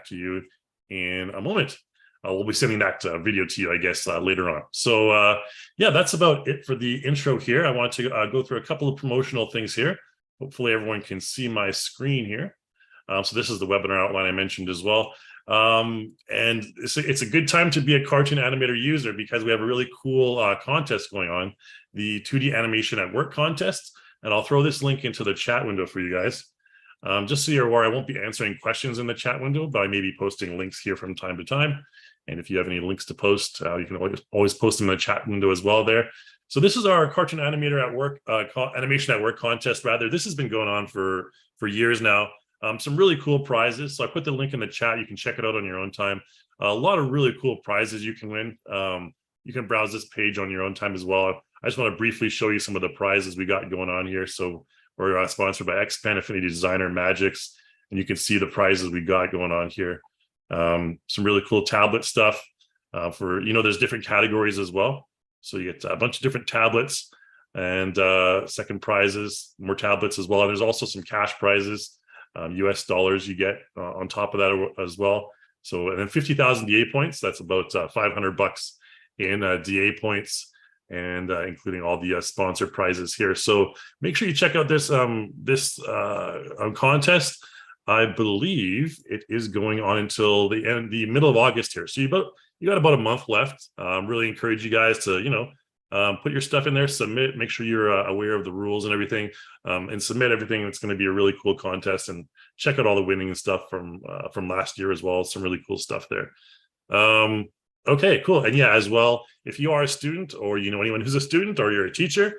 to you in a moment. We'll be sending that video to you, I guess, later on. So yeah, that's about it for the intro here. I want to go through a couple of promotional things here. Hopefully everyone can see my screen here. So this is the webinar outline I mentioned as well. And it's a good time to be a Cartoon Animator user because we have a really cool contest going on, the 2D Animation at Work contest. And I'll throw this link into the chat window for you guys. Just so you're aware, I won't be answering questions in the chat window, but I may be posting links here from time to time. And if you have any links to post, you can always post them in the chat window as well there. So this is our Cartoon Animator at Work, Animation at Work contest, rather. This has been going on for years now. Some really cool prizes. So I put the link in the chat. You can check it out on your own time. A lot of really cool prizes you can win. You can browse this page on your own time as well. I just want to briefly show you some of the prizes we got going on here. So we're sponsored by XPen, Affinity Designer, Magix, and you can see the prizes we got going on here. Some really cool tablet stuff for, there's different categories as well. So you get a bunch of different tablets and second prizes, more tablets as well. And there's also some cash prizes, US dollars you get on top of that as well. So, and then 50,000 DA points, that's about $500 in DA points, and including all the sponsored prizes here. So make sure you check out this contest. I believe it is going on until the middle of August here. So you got about a month left. Really encourage you guys to, put your stuff in there, submit, make sure you're aware of the rules and everything, and submit everything. It's going to be a really cool contest, and check out all the winning and stuff from last year as well. Some really cool stuff there. Okay, cool. And yeah, as well, if you are a student or you know anyone who's a student or you're a teacher,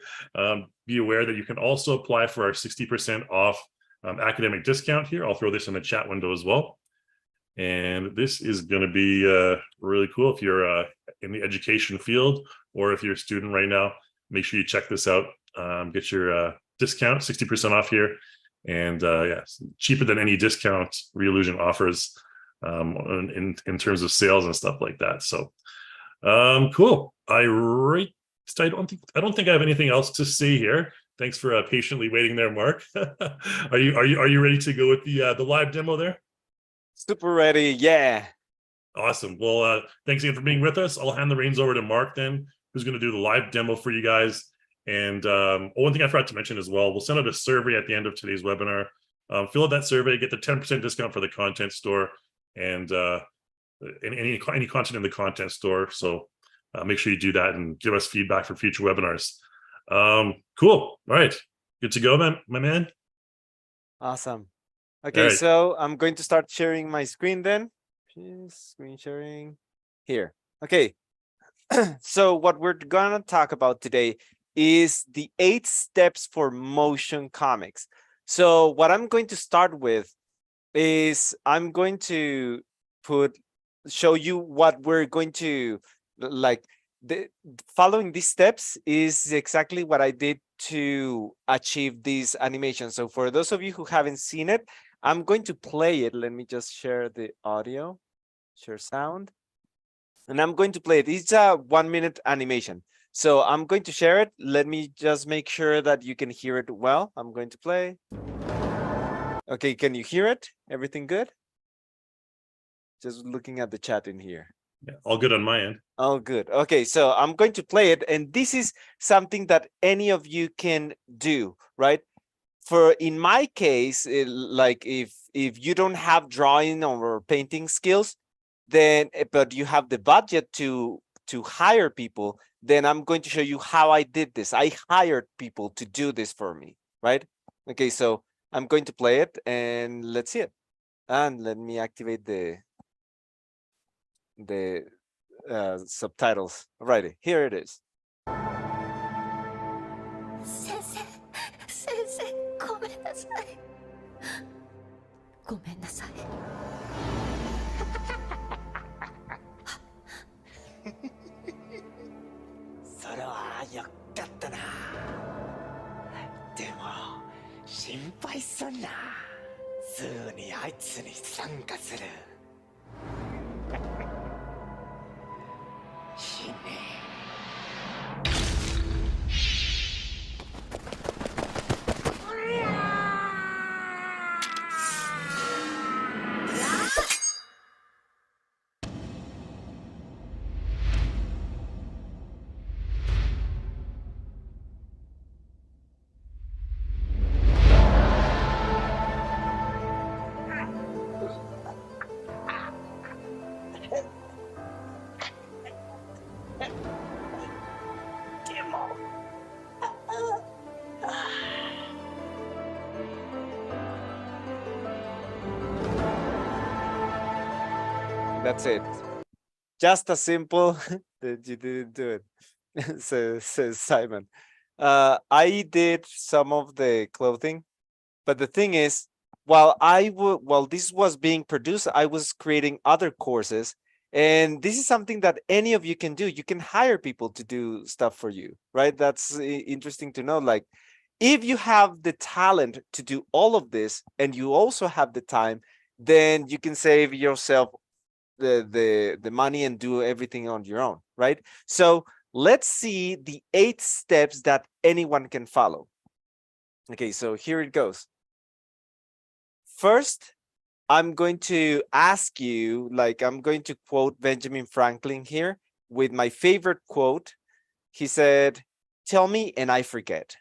be aware that you can also apply for our 60% off academic discount here. I'll throw this in the chat window as well. And this is going to be really cool if you're in the education field, or if you're a student right now. Make sure you check this out. Get your discount, 60% off here. And yeah, cheaper than any discount Reallusion offers in terms of sales and stuff like that. So cool. I don't think I have anything else to say here. Thanks for patiently waiting there, Mark. Are you ready to go with the live demo there? Super ready, yeah. Awesome. Well, thanks again for being with us. I'll hand the reins over to Mark then, who's going to do the live demo for you guys. And one thing I forgot to mention as well, we'll send out a survey at the end of today's webinar. Fill out that survey, get the 10% discount for the content store, and any content in the content store. So make sure you do that and give us feedback for future webinars. Cool. All right. Good to go, my man. Awesome. Okay, right. So I'm going to start sharing my screen then. Screen sharing here. Okay. So what we're gonna talk about today is the 8 steps for motion comics. So what I'm going to start with is I'm going to show you what we're going to like. Following these steps is exactly what I did to achieve this animation. So for those of you who haven't seen it, I'm going to play it. Let me just share the audio, share sound, and I'm going to play it. It's a 1-minute animation. So I'm going to share it. Let me just make sure that you can hear it well. I'm going to play. Okay, can you hear it? Everything good? Just looking at the chat in here. Yeah, all good on my end. Oh, good. Okay, so I'm going to play it, and this is something that any of you can do, right? For in my case, like if you don't have drawing or painting skills, then but you have the budget to hire people, then I'm going to show you how I did this. I hired people to do this for me, right? Okay, so I'm going to play it, and let's see it. And let me activate the subtitles. Alrighty, here it is. ごめんなさい。それはよかったな。でも心配すんな。すぐにあいつに参加する。死ね。That's it. Just as simple that you didn't do it, says Simon. I did some of the clothing, but the thing is, while this was being produced, I was creating other courses, and this is something that any of you can do. You can hire people to do stuff for you, right? That's interesting to know. Like, if you have the talent to do all of this, and you also have the time, then you can save yourself the money and do everything on your own, right? So let's see the 8 steps that anyone can follow. Okay, so here it goes. First, I'm going to ask you, like, I'm going to quote Benjamin Franklin here with my favorite quote. He said, "Tell me and I forget.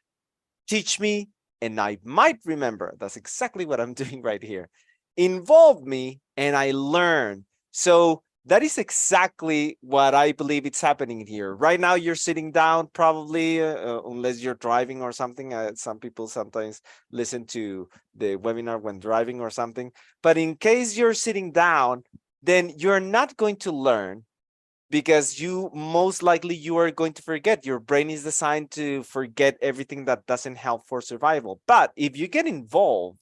Teach me and I might remember." That's exactly what I'm doing right here. Involve me and I learn. So that is exactly what I believe it's happening here. Right now, you're sitting down, probably, unless you're driving or something. Some people sometimes listen to the webinar when driving or something. But in case you're sitting down, then you're not going to learn, because you most likely you are going to forget. Your brain is designed to forget everything that doesn't help for survival. But if you get involved,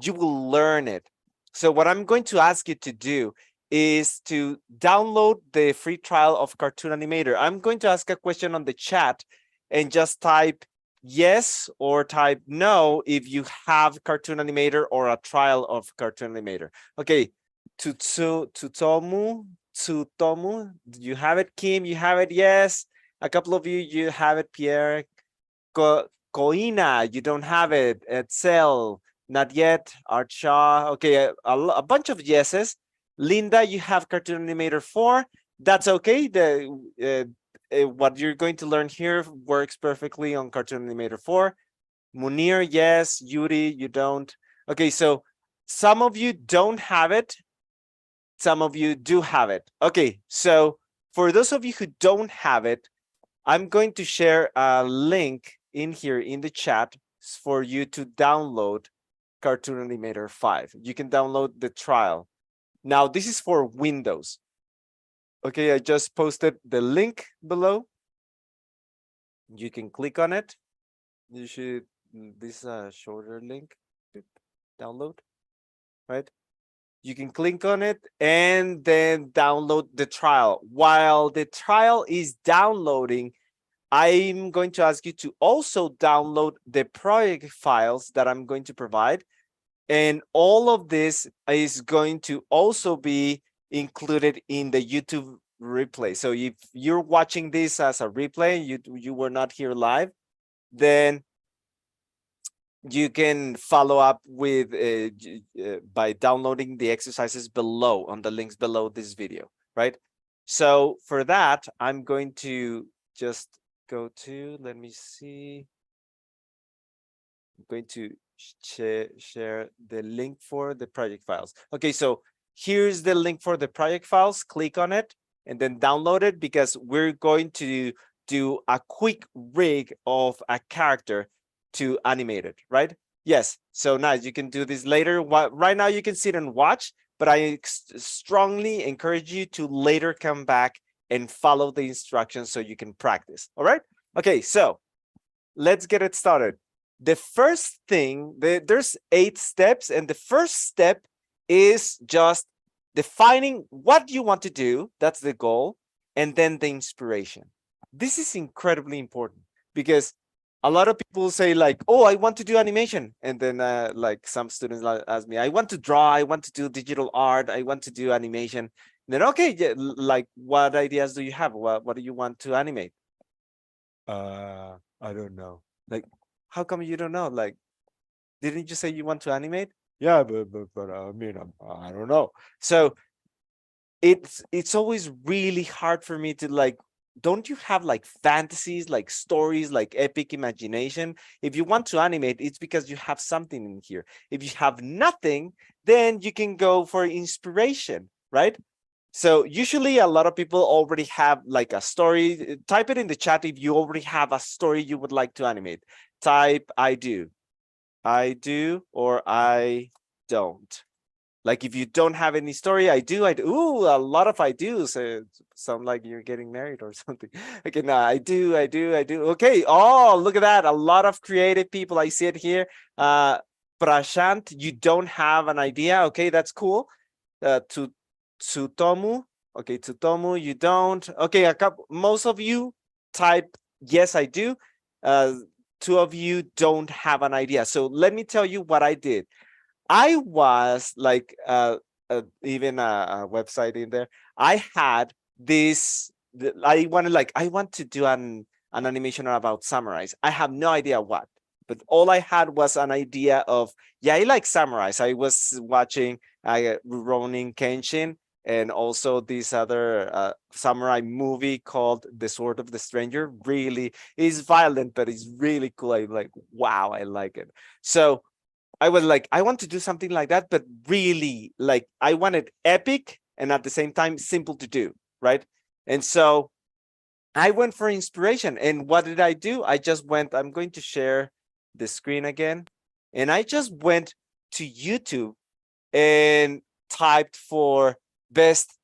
you will learn it. So what I'm going to ask you to do is to download the free trial of Cartoon Animator. I'm going to ask a question on the chat and just type yes or type no if you have Cartoon Animator or a trial of Cartoon Animator. Okay, Tsutomu, you have it. Kim, you have it. Yes. A couple of you have it. Pierre, Koina, you don't have it. Etzel, not yet. Art Shaw, okay, a bunch of yeses. Linda, you have Cartoon Animator 4. That's okay. What you're going to learn here works perfectly on Cartoon Animator 4. Munir, yes. Yuri, you don't. Okay, so some of you don't have it. Some of you do have it. Okay, so for those of you who don't have it, I'm going to share a link in here in the chat for you to download Cartoon Animator 5. You can download the trial. Now, this is for Windows. Okay, I just posted the link below. You can click on it. You should, this is a shorter link. Download, right? You can click on it and then download the trial. While the trial is downloading, I'm going to ask you to also download the project files that I'm going to provide. And all of this is going to also be included in the YouTube replay. So if you're watching this as a replay, you were not here live, then you can follow up with by downloading the exercises below on the links below this video, right? So for that, I'm going to just go to, let me see. I'm going to share the link for the project files. Okay, so here's the link for the project files. Click on it and then download it, because we're going to do a quick rig of a character to animate it, right? Yes, so nice. You can do this later. Right now you can sit and watch, but I strongly encourage you to later come back and follow the instructions so you can practice. All right? Okay, so let's get it started. The first thing, there's 8 steps, and the first step is just defining what you want to do. That's the goal. And then the inspiration. This is incredibly important, because a lot of people say like, oh, I want to do animation. And then like some students ask me, I want to draw, I want to do digital art, I want to do animation. And then, okay, yeah, like what ideas do you have? What do you want to animate? I don't know. Like, how come you don't know? Like, didn't you say you want to animate? Yeah, but I mean, I don't know. So it's always really hard for me to like, don't you have like fantasies, like stories, like epic imagination? If you want to animate, it's because you have something in here. If you have nothing, then you can go for inspiration, right? So usually a lot of people already have like a story. Type it in the chat if you already have a story you would like to animate. Type I do, or I don't. Like if you don't have any story, I do. Ooh, a lot of I do. So sound like you're getting married or something. Okay, no, I do. Okay. Oh, look at that. A lot of creative people. I see it here. Prashant, you don't have an idea. Okay, that's cool. To Tsutomu. Okay, Tsutomu, you don't. Okay, most of you type yes, I do. Two of you don't have an idea. So let me tell you what I did. I was like even a website in there. I had this. I want to do an animation about samurais. I have no idea what, but all I had was an idea of, yeah, I like samurais. I was watching Ronin Kenshin and also this other samurai movie called The Sword of the Stranger. Really is violent, but it's really cool. I'm like, wow, I like it. So I was like, I want to do something like that, but really, like, I wanted epic and at the same time simple to do, right? And so I went for inspiration. And what did I do? I just went, I'm going to share the screen again. And I just went to YouTube and typed for best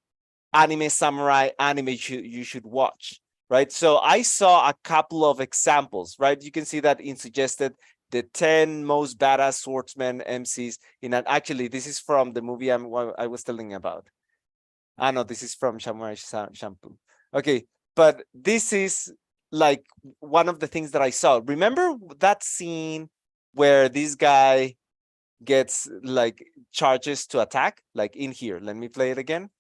anime samurai anime you should watch, right? So I saw a couple of examples, right? You can see that in suggested the 10 most badass swordsman MCs in an, actually, this is from the movie I was telling about. Ah, no, this is from Samurai Shampoo. Okay, but this is like one of the things that I saw. Remember that scene where this guy gets like charges to attack? Like in here, let me play it again.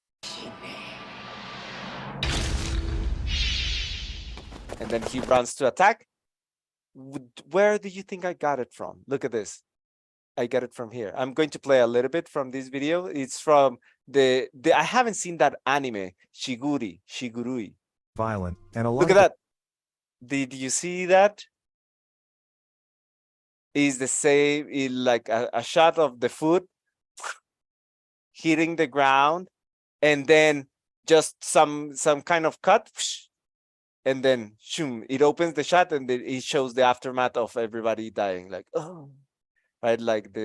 And then he runs to attack. Where do you think I got it from? Look at this. I got it from here. I'm going to play a little bit from this video. It's from the I haven't seen that anime, Shigurui. Violent and a lot Look at that. Did you see that? Is the same, like a shot of the foot hitting the ground, and then just some kind of cut, and then shoom, it opens the shot, and then it shows the aftermath of everybody dying. Like, oh, right, like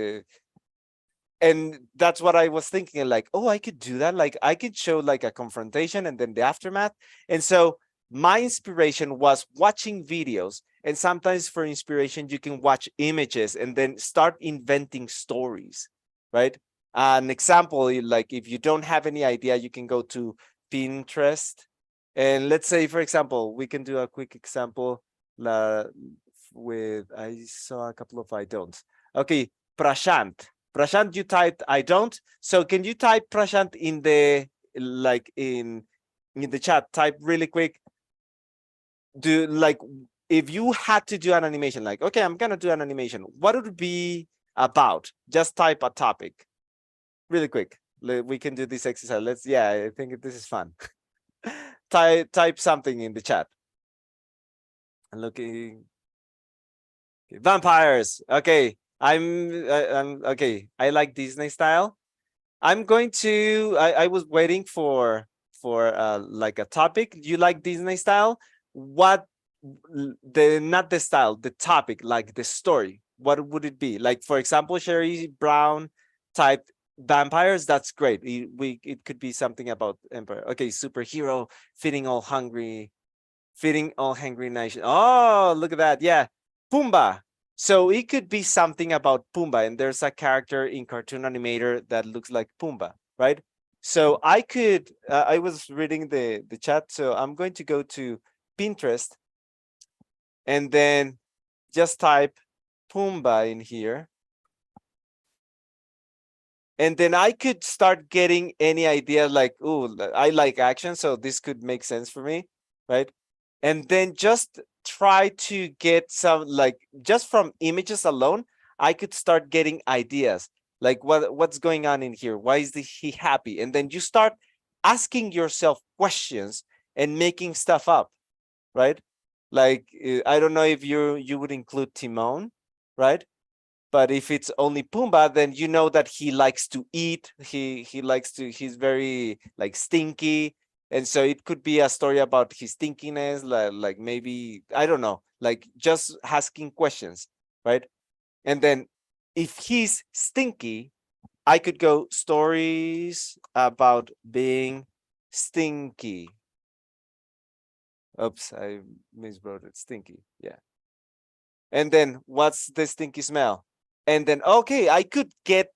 and that's what I was thinking, like, oh, I could do that. Like I could show like a confrontation and then the aftermath. And so my inspiration was watching videos, and sometimes for inspiration you can watch images and then start inventing stories, right? An example, like if you don't have any idea, you can go to Pinterest, and let's say, for example, we can do a quick example with, I saw a couple of I don'ts. Okay, Prashant, you typed I don't. So can you type Prashant in the, like in the chat? Type really quick. Do, like, if you had to do an animation, like, okay, I'm gonna do an animation, what would it be about? Just type a topic really quick. We can do this exercise. Let's, yeah, I think this is fun. Type something in the chat. I'm looking. Okay. Vampires. Okay. I'm okay. I like Disney style. I'm going to, I was waiting for like a topic. You like Disney style? What not the style, the topic, like the story. What would it be? Like, for example, Sherry Brown typed vampires. That's great. It could be something about empire. Okay, superhero feeding all hungry nation. Oh, look at that. Yeah, Pumbaa. So it could be something about Pumbaa, and there's a character in Cartoon Animator that looks like Pumbaa, right? So I could, I was reading the chat, so I'm going to go to Pinterest and then just type Pumbaa in here. And then I could start getting any idea, like, oh, I like action, so this could make sense for me, right? And then just try to get some, like, just from images alone, I could start getting ideas, like what's going on in here? Why is he happy? And then you start asking yourself questions and making stuff up, right? Like, I don't know if you would include Timon, right? But if it's only Pumbaa, then you know that he likes to eat. He likes to, he's very like stinky. And so it could be a story about his stinkiness, like maybe, I don't know, like just asking questions, right? And then if he's stinky, I could go stories about being stinky. Oops, I miswrote it. Stinky. Yeah. And then what's the stinky smell? And then, okay, I could get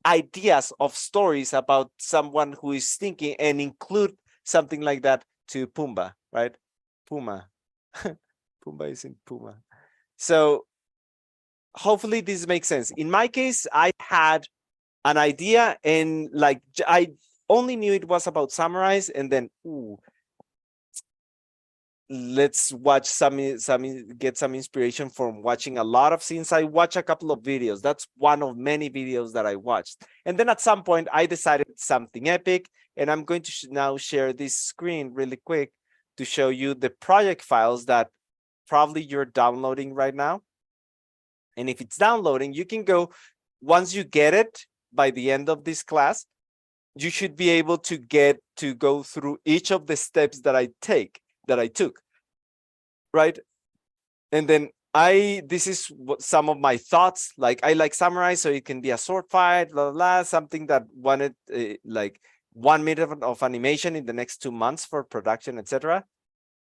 ideas of stories about someone who is stinky and include something like that to Pumbaa, right? Puma. Pumbaa isn't Puma. So hopefully this makes sense. In my case, I had an idea and like I only knew it was about samurais, and then let's watch get some inspiration from watching a lot of scenes. I watch a couple of videos. That's one of many videos that I watched. And then at some point I decided something epic, and I'm going to now share this screen really quick to show you the project files that probably you're downloading right now. And if it's downloading, you can go, once you get it by the end of this class, you should be able to get to go through each of the steps that I took, right? And then this is what some of my thoughts, like I like samurai, so it can be a sword fight, blah, blah, blah, something that wanted like 1 minute of animation in the next 2 months for production, etc.,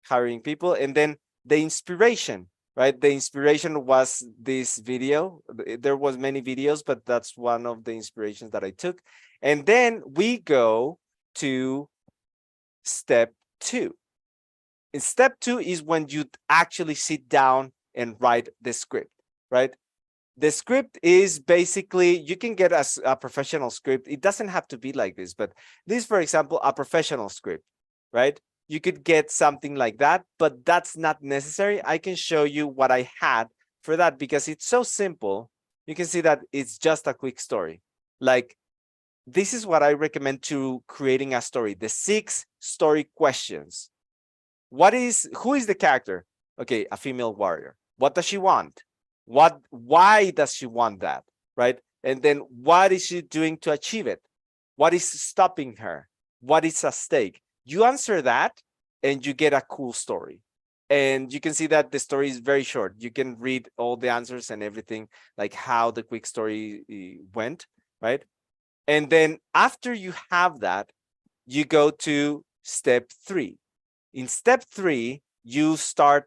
hiring people. And then the inspiration, right? The inspiration was this video. There was many videos, but that's one of the inspirations that I took. And then we go to step 2. And step 2 is when you actually sit down and write the script, right? The script is basically, you can get a professional script. It doesn't have to be like this, but this, for example, a professional script, right? You could get something like that, but that's not necessary. I can show you what I had for that because it's so simple. You can see that it's just a quick story. Like, this is what I recommend to creating a story, the 6 story questions. Who is the character? Okay, a female warrior. What does she want? Why does she want that? Right? And then what is she doing to achieve it? What is stopping her? What is at stake? You answer that and you get a cool story. And you can see that the story is very short. You can read all the answers and everything, like how the quick story went, right? And then after you have that, you go to step 3. In step 3, you start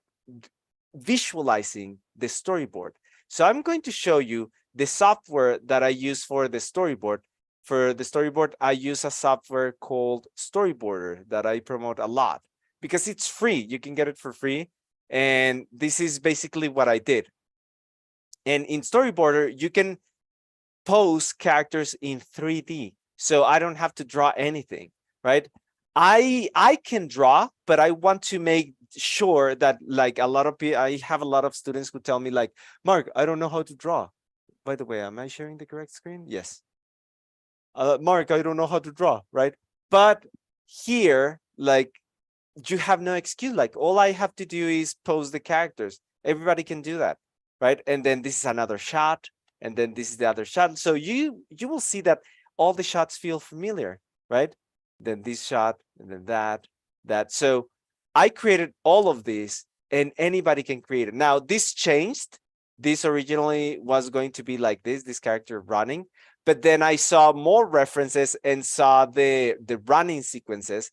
visualizing the storyboard. So I'm going to show you the software that I use for the storyboard. For the storyboard, I use a software called Storyboarder that I promote a lot because it's free. You can get it for free. And this is basically what I did. And in Storyboarder, you can pose characters in 3D. So I don't have to draw anything, right? I can draw, but I want to make sure that, like, a lot of people, I have a lot of students who tell me like, Mark, I don't know how to draw. By the way, am I sharing the correct screen? Yes. Mark, I don't know how to draw, right? But here, like, you have no excuse. Like, all I have to do is pose the characters. Everybody can do that, right? And then this is another shot, and then this is the other shot. So you will see that all the shots feel familiar, right? Then this shot, and then that. So I created all of this, and anybody can create it. Now, this changed. This originally was going to be like this character running, but then I saw more references and saw the running sequences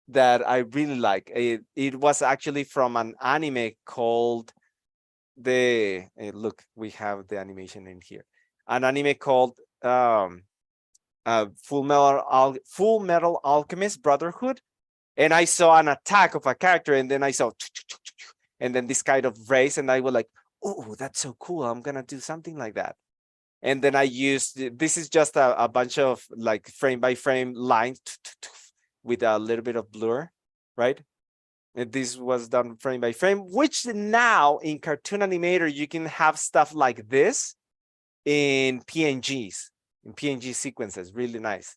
that I really like. It was actually from an anime called look, we have the animation in here. An anime called Full Metal Alchemist Brotherhood. And I saw an attack of a character, and then I saw, and then this kind of race, and I was like, oh, that's so cool. I'm gonna do something like that. And then I used, this is just a bunch of like frame by frame lines with a little bit of blur, right? And this was done frame by frame, which now in Cartoon Animator, you can have stuff like this in PNGs, in PNG sequences, really nice,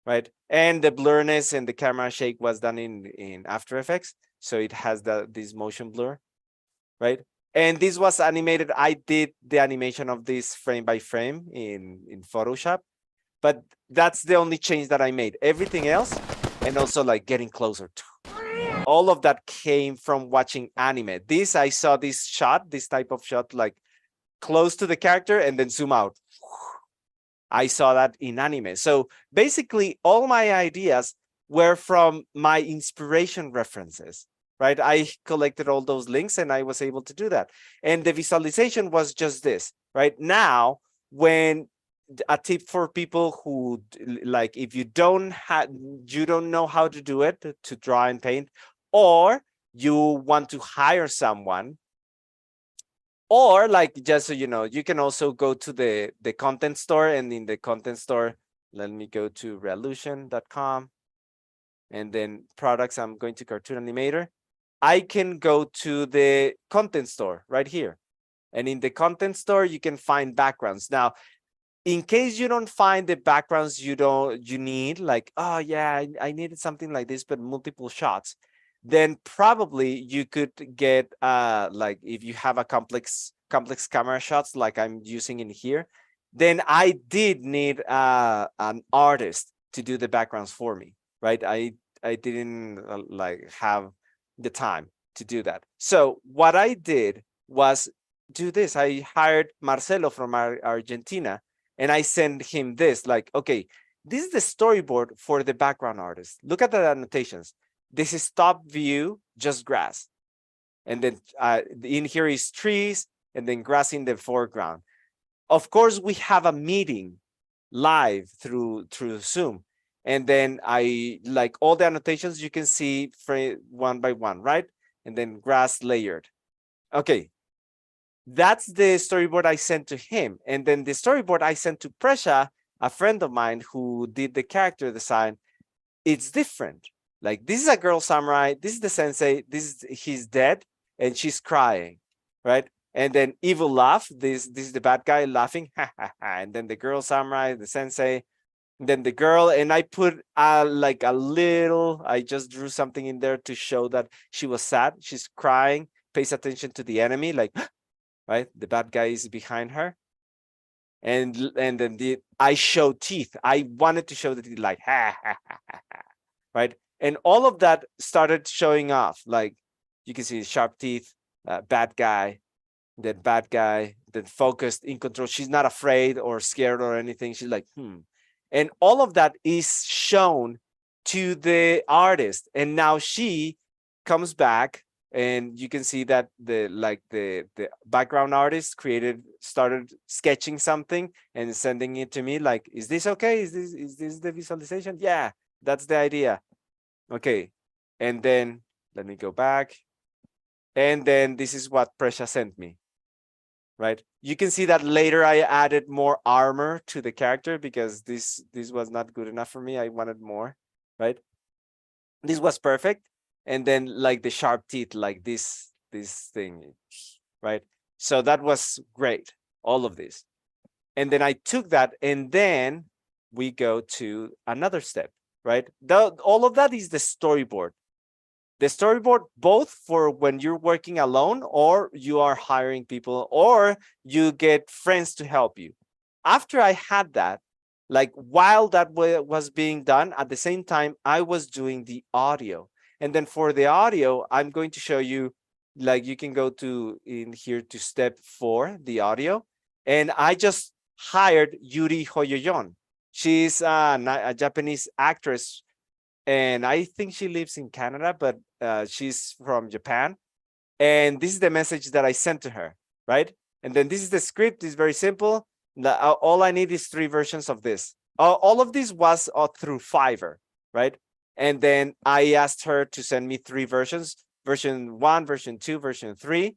right? And the blurriness and the camera shake was done in After Effects. So it has this motion blur, right? And this was animated. I did the animation of this frame by frame in Photoshop, but that's the only change that I made. Everything else, and also like getting closer to, all of that came from watching anime. I saw this shot, this type of shot, like close to the character and then zoom out. I saw that in anime. So basically all my ideas were from my inspiration references, right? I collected all those links and I was able to do that. And the visualization was just this, right? Now, when a tip for people who like, if you don't know how to do it, to draw and paint, or you want to hire someone, or like, just so you know, you can also go to the content store, and in the content store, let me go to revolution.com, and then products, I'm going to Cartoon Animator. I can go to the content store right here. And in the content store, you can find backgrounds. Now, in case you don't find the backgrounds you need, like, oh yeah, I needed something like this, but multiple shots, then probably you could get like, if you have a complex camera shots like I'm using in here, then I did need an artist to do the backgrounds for me, right? I didn't like have the time to do that. So what I did was do this. I hired Marcelo from Argentina, and I sent him this, like, okay, this is the storyboard for the background artist. Look at the annotations. This is top view, just grass. And then in here is trees, and then grass in the foreground. Of course, we have a meeting live through Zoom. And then I like all the annotations you can see one by one, right? And then grass layered. Okay, that's the storyboard I sent to him. And then the storyboard I sent to Presha, a friend of mine who did the character design. It's different. Like, this is a girl samurai, this is the sensei, he's dead and she's crying, right? And then evil laugh, this is the bad guy laughing, and then the girl samurai, the sensei, and then the girl, and I put like a little, I just drew something in there to show that she was sad, she's crying, pays attention to the enemy, like, right? The bad guy is behind her. And then I show teeth. I wanted to show the teeth, like, right? And all of that started showing off. Like, you can see sharp teeth, bad guy, then focused, in control. She's not afraid or scared or anything. She's like, And all of that is shown to the artist. And now she comes back, and you can see that the background artist started sketching something and sending it to me, like, is this okay? Is this the visualization? Yeah, that's the idea. Okay. And then let me go back. And then this is what Presha sent me, right? You can see that later I added more armor to the character because this was not good enough for me. I wanted more, right? This was perfect. And then like the sharp teeth, like this thing, right? So that was great, all of this. And then I took that, and then we go to another step, right? All of that is the storyboard. The storyboard, both for when you're working alone, or you are hiring people, or you get friends to help you. After I had that, like, while that was being done, at the same time, I was doing the audio. And then for the audio, I'm going to show you, like, you can go to in here to step 4, the audio. And I just hired Yuri Hoyoyon. She's a Japanese actress, and I think she lives in Canada, but she's from Japan. And this is the message that I sent to her, right? And then this is the script. It's very simple. All I need is 3 versions of this. All of this was through Fiverr, right? And then I asked her to send me 3 versions, version 1, version 2, version 3,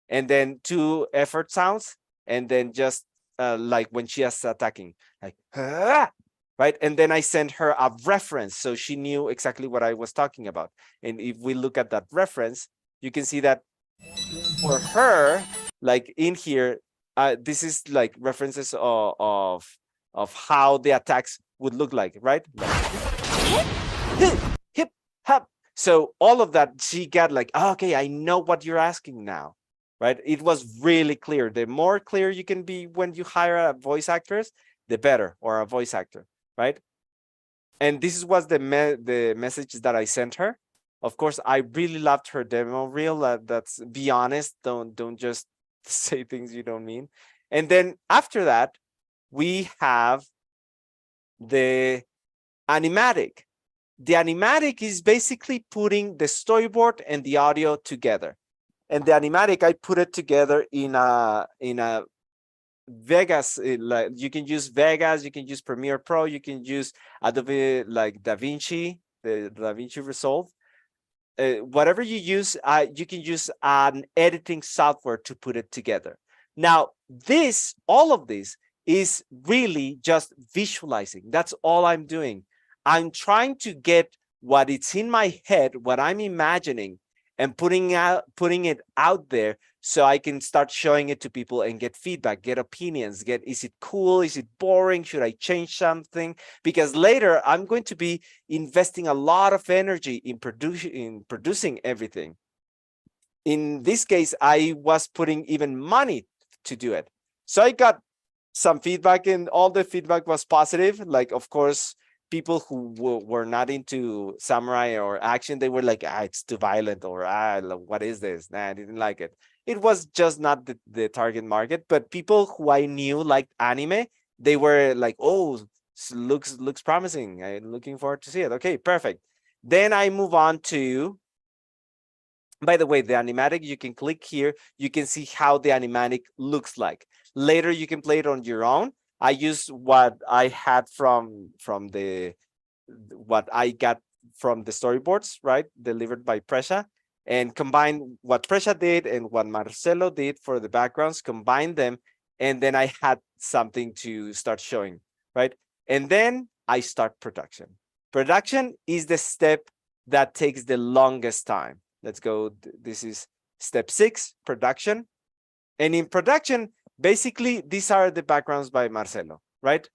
and then 2 effort sounds, and then just like when she is attacking, like, right? And then I sent her a reference, so she knew exactly what I was talking about. And if we look at that reference, you can see that for her, like in here, this is like references of how the attacks would look like, right? Hip, hop. So all of that, she got like, oh, okay, I know what you're asking now, right? It was really clear. The more clear you can be when you hire a voice actress, the better, or a voice actor, right? And this was the message that I sent her. Of course, I really loved her demo reel. That's, be honest. Don't just say things you don't mean. And then after that, we have the animatic. The animatic is basically putting the storyboard and the audio together. And the animatic, I put it together in a Vegas. Like you can use Vegas, you can use Premiere Pro, you can use Adobe like DaVinci, the DaVinci Resolve. Whatever you use, you can use an editing software to put it together. Now, all of this is really just visualizing. That's all I'm doing. I'm trying to get what it's in my head, what I'm imagining, and putting it out there so I can start showing it to people and get feedback, get opinions, is it cool? Is it boring? Should I change something? Because later I'm going to be investing a lot of energy in producing everything. In this case, I was putting even money to do it. So I got some feedback, and all the feedback was positive. Like, of course, people who were not into samurai or action, they were like, it's too violent, or what is this? Nah, I didn't like it. It was just not the target market. But people who I knew liked anime, they were like, oh, looks promising. I'm looking forward to see it. Okay, perfect. Then I move on to, by the way, the animatic, you can click here. You can see how the animatic looks like. Later, you can play it on your own. I use what I had what I got from the storyboards, right? Delivered by Presha, and combine what Presha did and what Marcelo did for the backgrounds, combine them. And then I had something to start showing, right? And then I start production. Production is the step that takes the longest time. Let's go. This is step 6, production. And in production, basically, these are the backgrounds by Marcelo, right?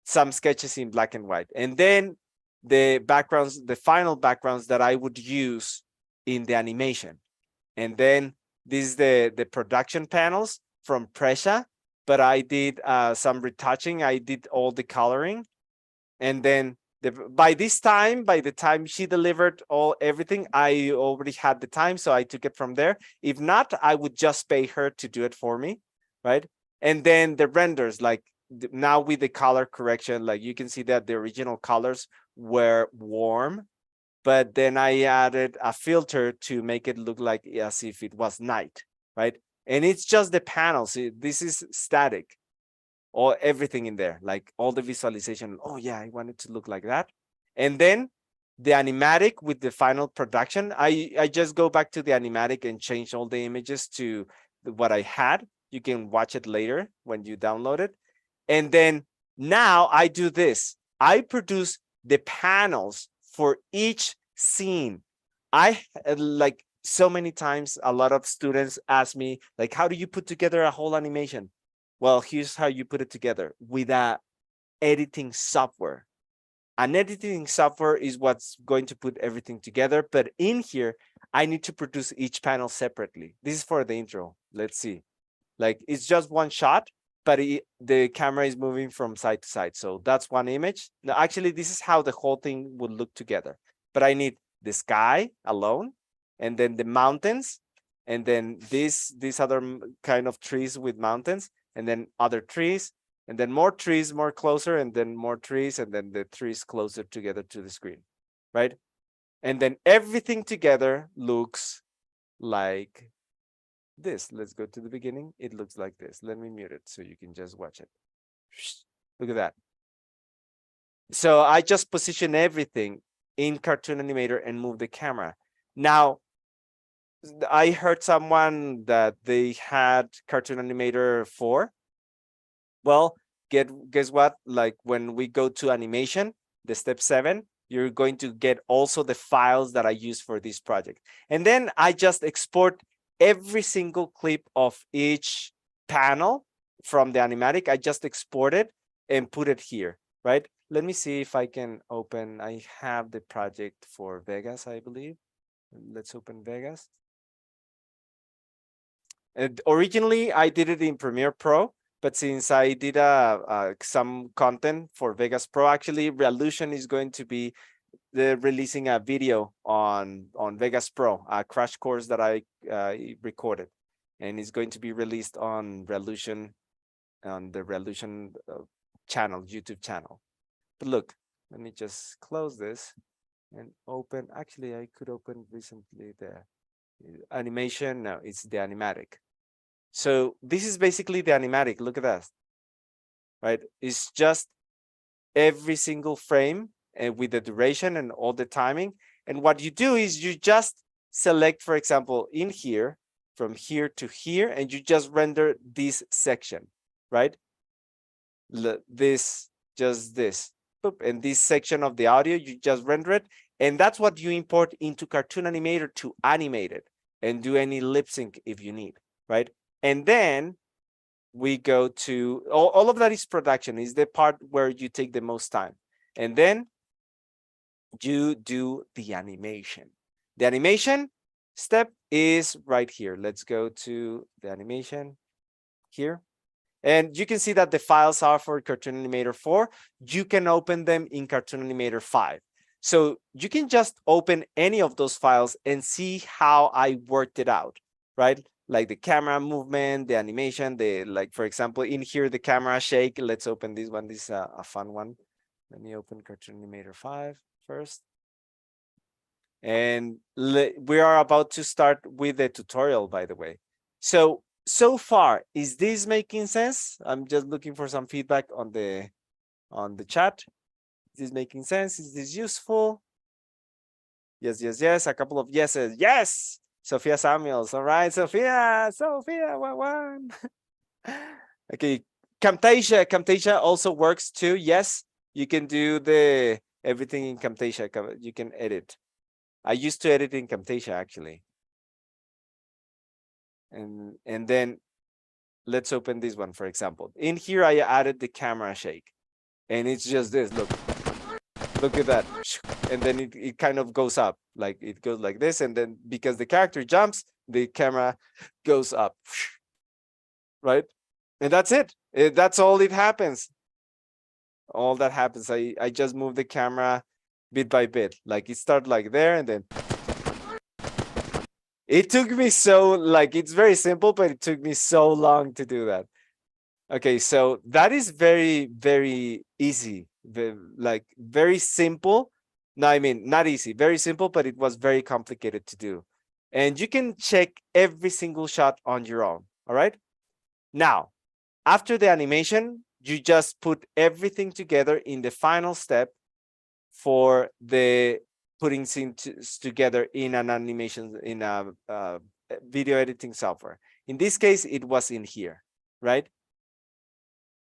Some sketches in black and white. And then the backgrounds, the final backgrounds that I would use in the animation. And then this is the production panels from Presha, but I did some retouching. I did all the coloring. And then by the time she delivered everything, I already had the time, so I took it from there. If not, I would just pay her to do it for me, right? And then the renders, like now with the color correction, like you can see that the original colors were warm, but then I added a filter to make it look like as if it was night, right? And it's just the panels. This is static. Or everything in there, like all the visualization. Oh yeah, I want it to look like that. And then the animatic with the final production, I just go back to the animatic and change all the images to what I had. You can watch it later when you download it. And then now I do this. I produce the panels for each scene. I like so many times, a lot of students ask me, like, how do you put together a whole animation? Well, here's how you put it together with a editing software. An editing software is what's going to put everything together. But in here, I need to produce each panel separately. This is for the intro. Let's see. Like it's just one shot, but the camera is moving from side to side. So that's one image. Now, actually, this is how the whole thing would look together. But I need the sky alone, and then the mountains, and then these other kind of trees with mountains, and then other trees, and then more trees, more closer, and then more trees, and then the trees closer together to the screen, right? And then everything together looks like this. Let's go to the beginning. It looks like this. Let me mute it so you can just watch it. Look at that. So I just position everything in Cartoon Animator and move the camera. Now, I heard someone that they had Cartoon Animator 4. Well, guess what? Like when we go to animation, the step 7, you're going to get also the files that I use for this project. And then I just export every single clip of each panel from the animatic. I just export it and put it here, right? Let me see if I can open. I have the project for Vegas, I believe. Let's open Vegas. And originally, I did it in Premiere Pro, but since I did some content for Vegas Pro, actually, Revolution is going to be releasing a video on Vegas Pro, a crash course that I recorded, and it's going to be released on Revolution, on the Revolution channel, YouTube channel. But look, let me just close this and open. Actually, I could open recently the animation. No, it's the animatic. So this is basically the animatic. Look at that, right? It's just every single frame and with the duration and all the timing. And what you do is you just select, for example, in here, from here to here, and you just render this section, right? This, just this, boop, and this section of the audio, you just render it. And that's what you import into Cartoon Animator to animate it and do any lip sync if you need, right? And then we go to, all of that is production, is the part where you take the most time. And then you do the animation. The animation step is right here. Let's go to the animation here. And you can see that the files are for Cartoon Animator 4. You can open them in Cartoon Animator 5. So you can just open any of those files and see how I worked it out, right? Like the camera movement, the animation, like, for example, in here, the camera shake. Let's open this one. This is a fun one. Let me open Cartoon Animator 5 first. And we are about to start with the tutorial, by the way. So far, is this making sense? I'm just looking for some feedback on the chat. Is this making sense? Is this useful? Yes, yes, yes. A couple of yeses. Yes. Sophia Samuels. All right, Sophia, 1-1. Okay, Camtasia also works too. Yes, you can do everything in Camtasia. You can edit. I used to edit in Camtasia actually. And then let's open this one, for example. In here, I added the camera shake, and it's just this. Look at that. And then it kind of goes up, like it goes like this. And then because the character jumps, the camera goes up, right? And that's it. That's all it happens. All that happens. I just move the camera bit by bit. Like it started like there, and then it took me so, like, it's very simple, but it took me so long to do that. Okay, so that is very, very easy. Like very simple. No, I mean, not easy, very simple, but it was very complicated to do. And you can check every single shot on your own. All right. Now, after the animation, you just put everything together in the final step for the putting scenes together in an animation, in a video editing software. In this case, it was in here, right?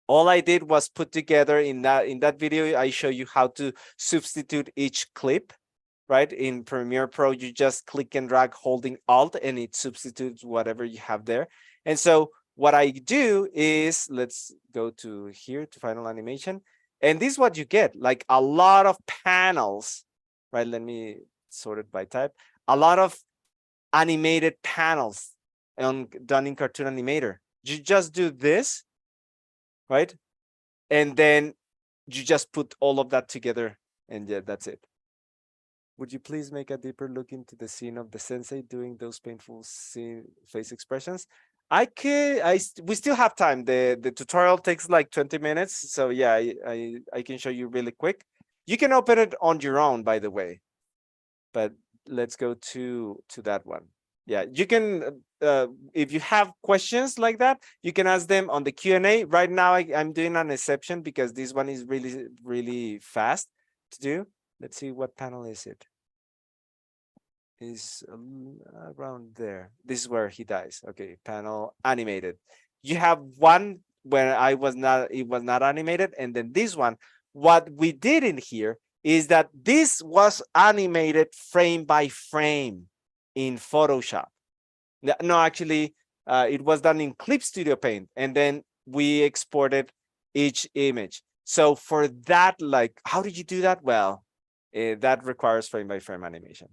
All I did was put together in that video, I show you how to substitute each clip, right? In Premiere Pro, you just click and drag holding Alt, and it substitutes whatever you have there. And so what I do is, let's go to here to final animation. And this is what you get, like a lot of panels, right? Let me sort it by type. A lot of animated panels done in Cartoon Animator. You just do this, right? And then you just put all of that together, and yeah, that's it. Would you please make a deeper look into the scene of the sensei doing those painful face expressions? We still have time. The tutorial takes like 20 minutes. So yeah, I can show you really quick. You can open it on your own, by the way. But let's go to that one. Yeah, you can, if you have questions like that, you can ask them on the Q&A. Right now, I'm doing an exception because this one is really, really fast to do. Let's see, what panel is it? Is around there. This is where he dies. Okay, panel animated. You have one where it was not animated, and then this one. What we did in here is that this was animated frame by frame in Photoshop. No, actually, it was done in Clip Studio Paint, and then we exported each image. So for that, like, how did you do that? Well, that requires frame by frame animation.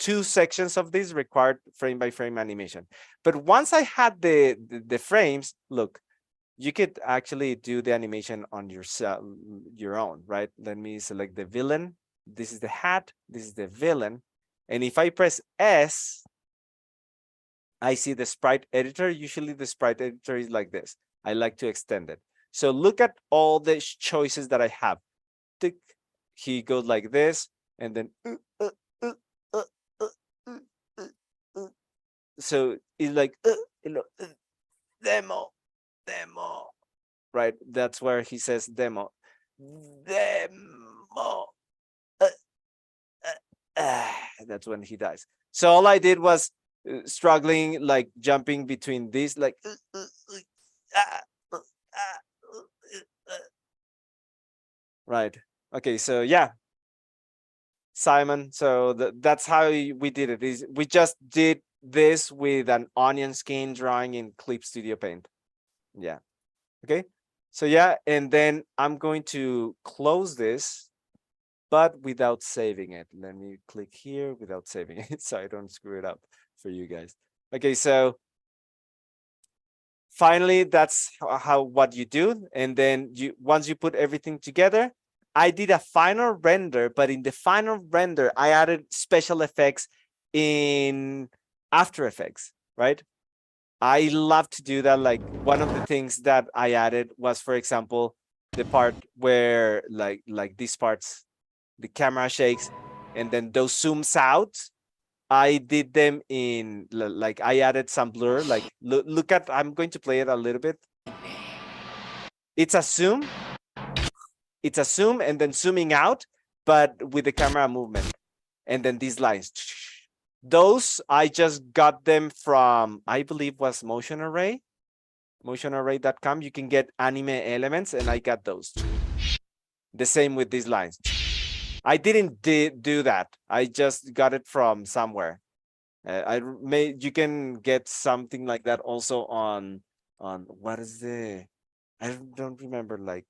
2 sections of this required frame by frame animation. But once I had the frames, look, you could actually do the animation on your own, right? Let me select the villain. This is the hat. This is the villain. And if I press S, I see the sprite editor. Usually the sprite editor is like this. I like to extend it. So look at all the choices that I have. tick, he goes like this, and then so it's like demo, right? That's where he says demo. That's when he dies. So all I did was struggling, like jumping between these, like right. Okay, so yeah, Simon. So that's how we did it. Is we just did this with an onion skin drawing in Clip Studio Paint. Yeah. Okay. So yeah, and then I'm going to close this, but without saving it. Let me click here without saving it so I don't screw it up for you guys. Okay, so finally, that's how what you do. And then once you put everything together, I did a final render, but in the final render, I added special effects in After Effects, right? I love to do that. Like one of the things that I added was, for example, the part where like these parts, the camera shakes and then those zooms out. I did them in like I added some blur. Like look at, I'm going to play it a little bit. It's a zoom and then zooming out, but with the camera movement. And then these lines. Those I just got them from, I believe was Motion Array, motionarray.com. You can get anime elements, and I got those. The same with these lines. I didn't do that. I just got it from somewhere. You can get something like that also on what is I don't remember, like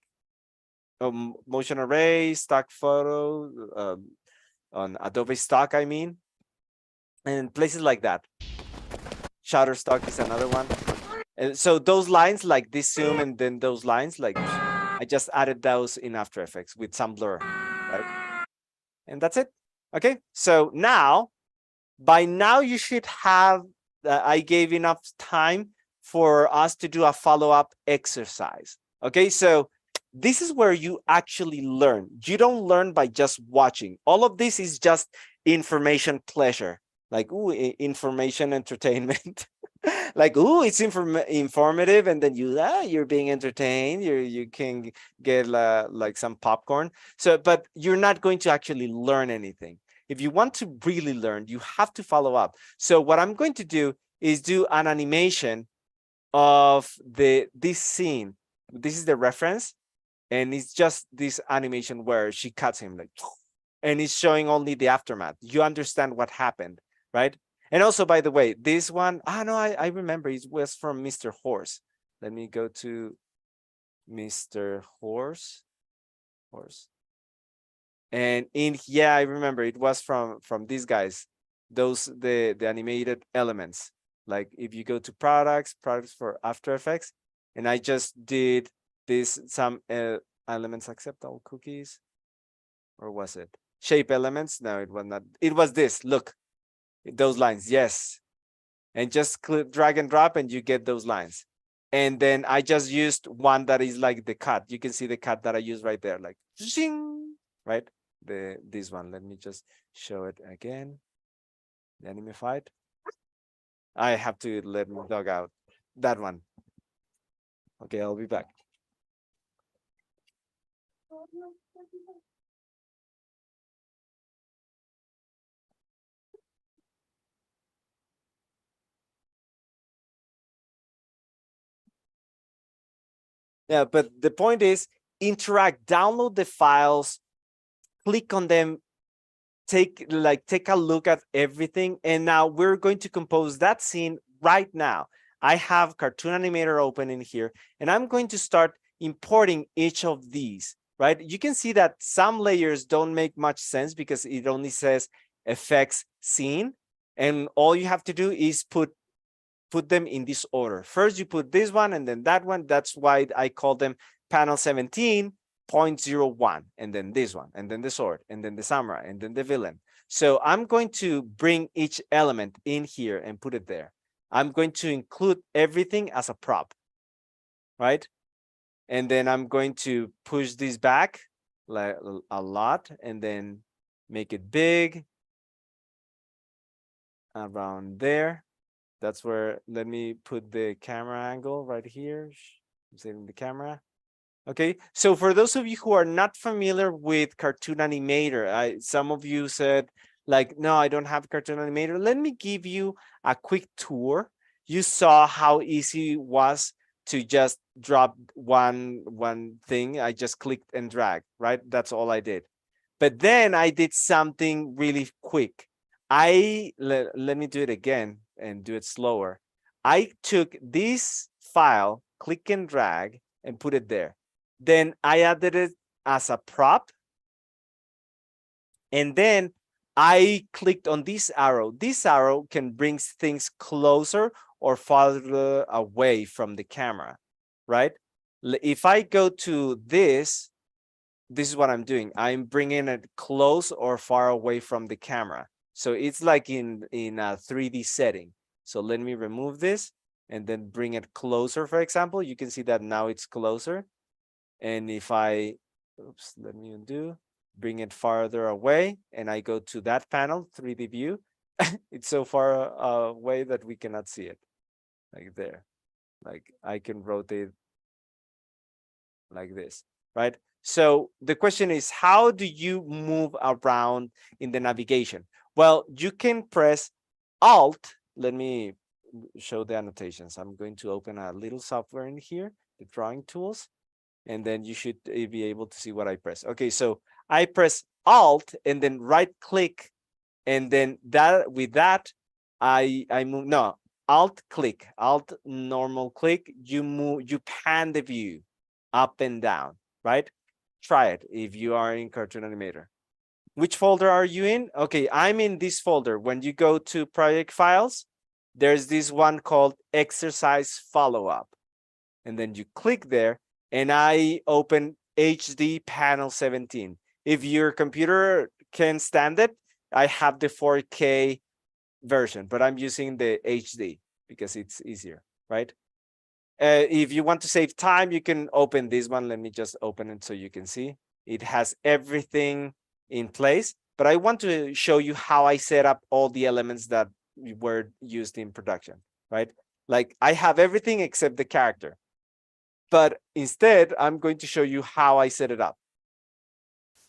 Motion Array, stock photo, on Adobe Stock, I mean, and places like that. Shutterstock is another one. And so those lines, like this zoom and then those lines, like I just added those in After Effects with some blur, right? And that's it. Okay, so now, by now you should have, I gave enough time for us to do a follow-up exercise. Okay, so this is where you actually learn. You don't learn by just watching. All of this is just information pleasure, like information entertainment. Like it's informative, and then you're being entertained. You can get like some popcorn. So, but you're not going to actually learn anything. If you want to really learn, you have to follow up. So what I'm going to do is do an animation of this scene. This is the reference, and it's just this animation where she cuts him, like, and it's showing only the aftermath. You understand what happened, right? And also, by the way, this one, no, I remember it was from Mr. Horse. Let me go to Mr. Horse. And yeah, I remember it was from these guys, those the animated elements. Like if you go to products for After Effects, and I just did this, some elements acceptable cookies, or was it shape elements? No, it was not. It was this. Look, those lines, yes, and just drag and drop, and you get those lines. And then I just used one that is like the cut. You can see the cut that I use right there, like zing, right? This one. Let me just show it again. The Animified. I have to let my dog out. That one. Okay, I'll be back. Yeah, but the point is, interact, download the files, click on them, take a look at everything. And now we're going to compose that scene right now. I have Cartoon Animator open in here, and I'm going to start importing each of these, right? You can see that some layers don't make much sense because it only says effects scene. And all you have to do is put them in this order. First, you put this one and then that one. That's why I call them panel 17.01, and then this one, and then the sword, and then the samurai, and then the villain. So I'm going to bring each element in here and put it there. I'm going to include everything as a prop, right? And then I'm going to push this back like a lot, and then make it big around there. That's where, let me put the camera angle right here. I'm setting the camera. Okay, so for those of you who are not familiar with Cartoon Animator, some of you said like, no, I don't have Cartoon Animator. Let me give you a quick tour. You saw how easy it was to just drop one thing. I just clicked and drag, right? That's all I did. But then I did something really quick. Let me do it again and do it slower. I took this file, click and drag, and put it there. Then I added it as a prop. And then I clicked on this arrow. This arrow can bring things closer or farther away from the camera, right? If I go to this is what I'm doing. I'm bringing it close or far away from the camera. So it's like in a 3D setting. So let me remove this and then bring it closer. For example, you can see that now it's closer. And if I, oops, let me undo, bring it farther away, and I go to that panel, 3D view, it's so far away that we cannot see it, like there. Like I can rotate like this, right? So the question is, how do you move around in the navigation? Well, you can press Alt. Let me show the annotations. I'm going to open a little software in here, the drawing tools, and then you should be able to see what I press. Okay, so I press Alt and then right click, and then that with that, I move, no, Alt click, Alt normal click, you pan the view up and down, right? Try it if you are in Cartoon Animator. Which folder are you in? Okay, I'm in this folder. When you go to project files, there's this one called exercise follow-up. And then you click there, and I open HD panel 17. If your computer can stand it, I have the 4K version, but I'm using the HD because it's easier, right? If you want to save time, you can open this one. Let me just open it so you can see. It has everything in place, but I want to show you how I set up all the elements that were used in production, right? Like I have everything except the character, but instead I'm going to show you how I set it up.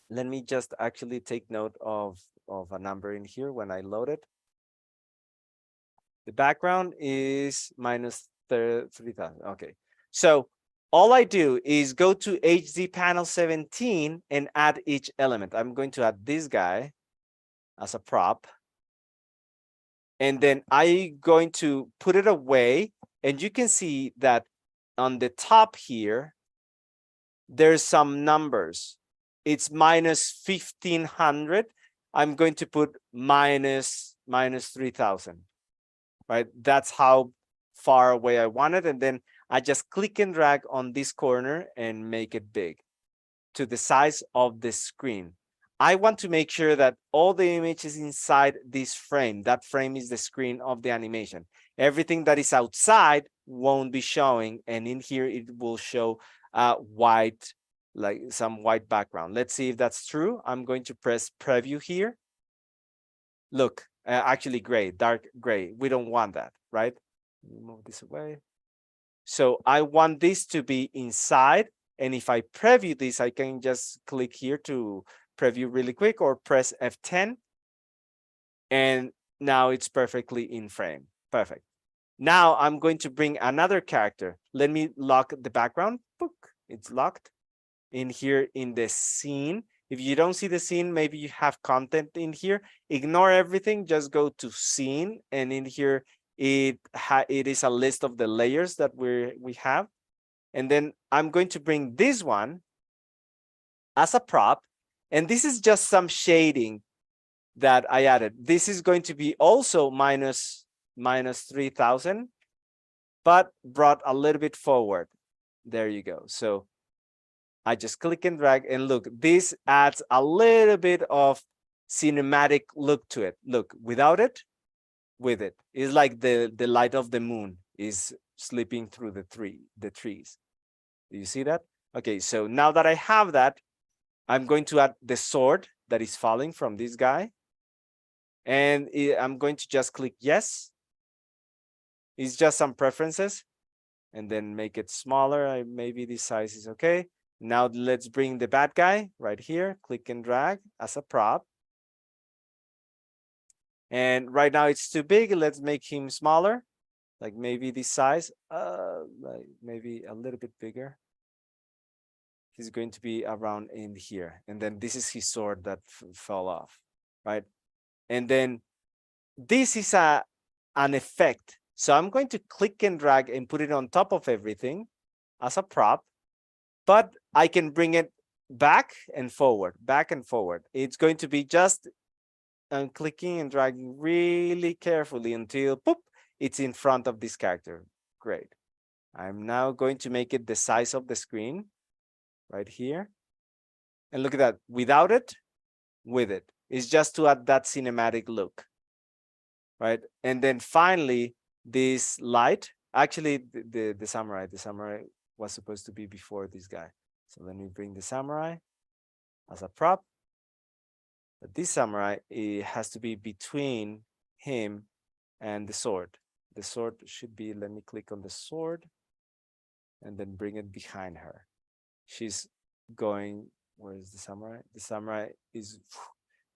Let me just actually take note of a number in here when I load it. The background is minus 3,000. Okay, so all I do is go to HD panel 17 and add each element. I'm going to add this guy as a prop. And then I'm going to put it away. And you can see that on the top here, there's some numbers. It's minus 1,500. I'm going to put minus 3,000, right? That's how far away I want it. And then I just click and drag on this corner and make it big to the size of the screen. I want to make sure that all the image is inside this frame. That frame is the screen of the animation. Everything that is outside won't be showing. And in here, it will show white, like some white background. Let's see if that's true. I'm going to press preview here. Look, actually gray, dark gray. We don't want that, right? Move this away. So I want this to be inside. And if I preview this, I can just click here to preview really quick or press F10. And now it's perfectly in frame. Perfect. Now I'm going to bring another character. Let me lock the background. Book. It's locked in here in the scene. If you don't see the scene, maybe you have content in here. Ignore everything. Just go to scene. And in here, it is a list of the layers that we have. And then I'm going to bring this one as a prop. And this is just some shading that I added. This is going to be also minus 3,000, but brought a little bit forward. There you go. So I just click and drag, and look, this adds a little bit of cinematic look to it. Look, without it, with it, it's like the light of the moon is slipping through the trees. Do you see that? Okay, so now that I have that, I'm going to add the sword that is falling from this guy. And I'm going to just click yes. It's just some preferences. And then make it smaller. Maybe this size is okay. Now let's bring the bad guy right here. Click and drag as a prop. And right now it's too big. Let's make him smaller. Like maybe this size. Like maybe a little bit bigger. He's going to be around in here. And then this is his sword that fell off. Right. And then this is an effect. So I'm going to click and drag and put it on top of everything as a prop, but I can bring it back and forward. It's going to be just clicking and dragging really carefully until poop, it's in front of this character. Great. I'm now going to make it the size of the screen right here. And look at that, without it, with it. It's just to add that cinematic look. Right. And then finally, this light, actually the samurai was supposed to be before this guy. So let me bring the samurai as a prop. But this samurai, it has to be between him and the sword. The sword should be, let me click on the sword and then bring it behind her. She's going, where is the samurai? The samurai is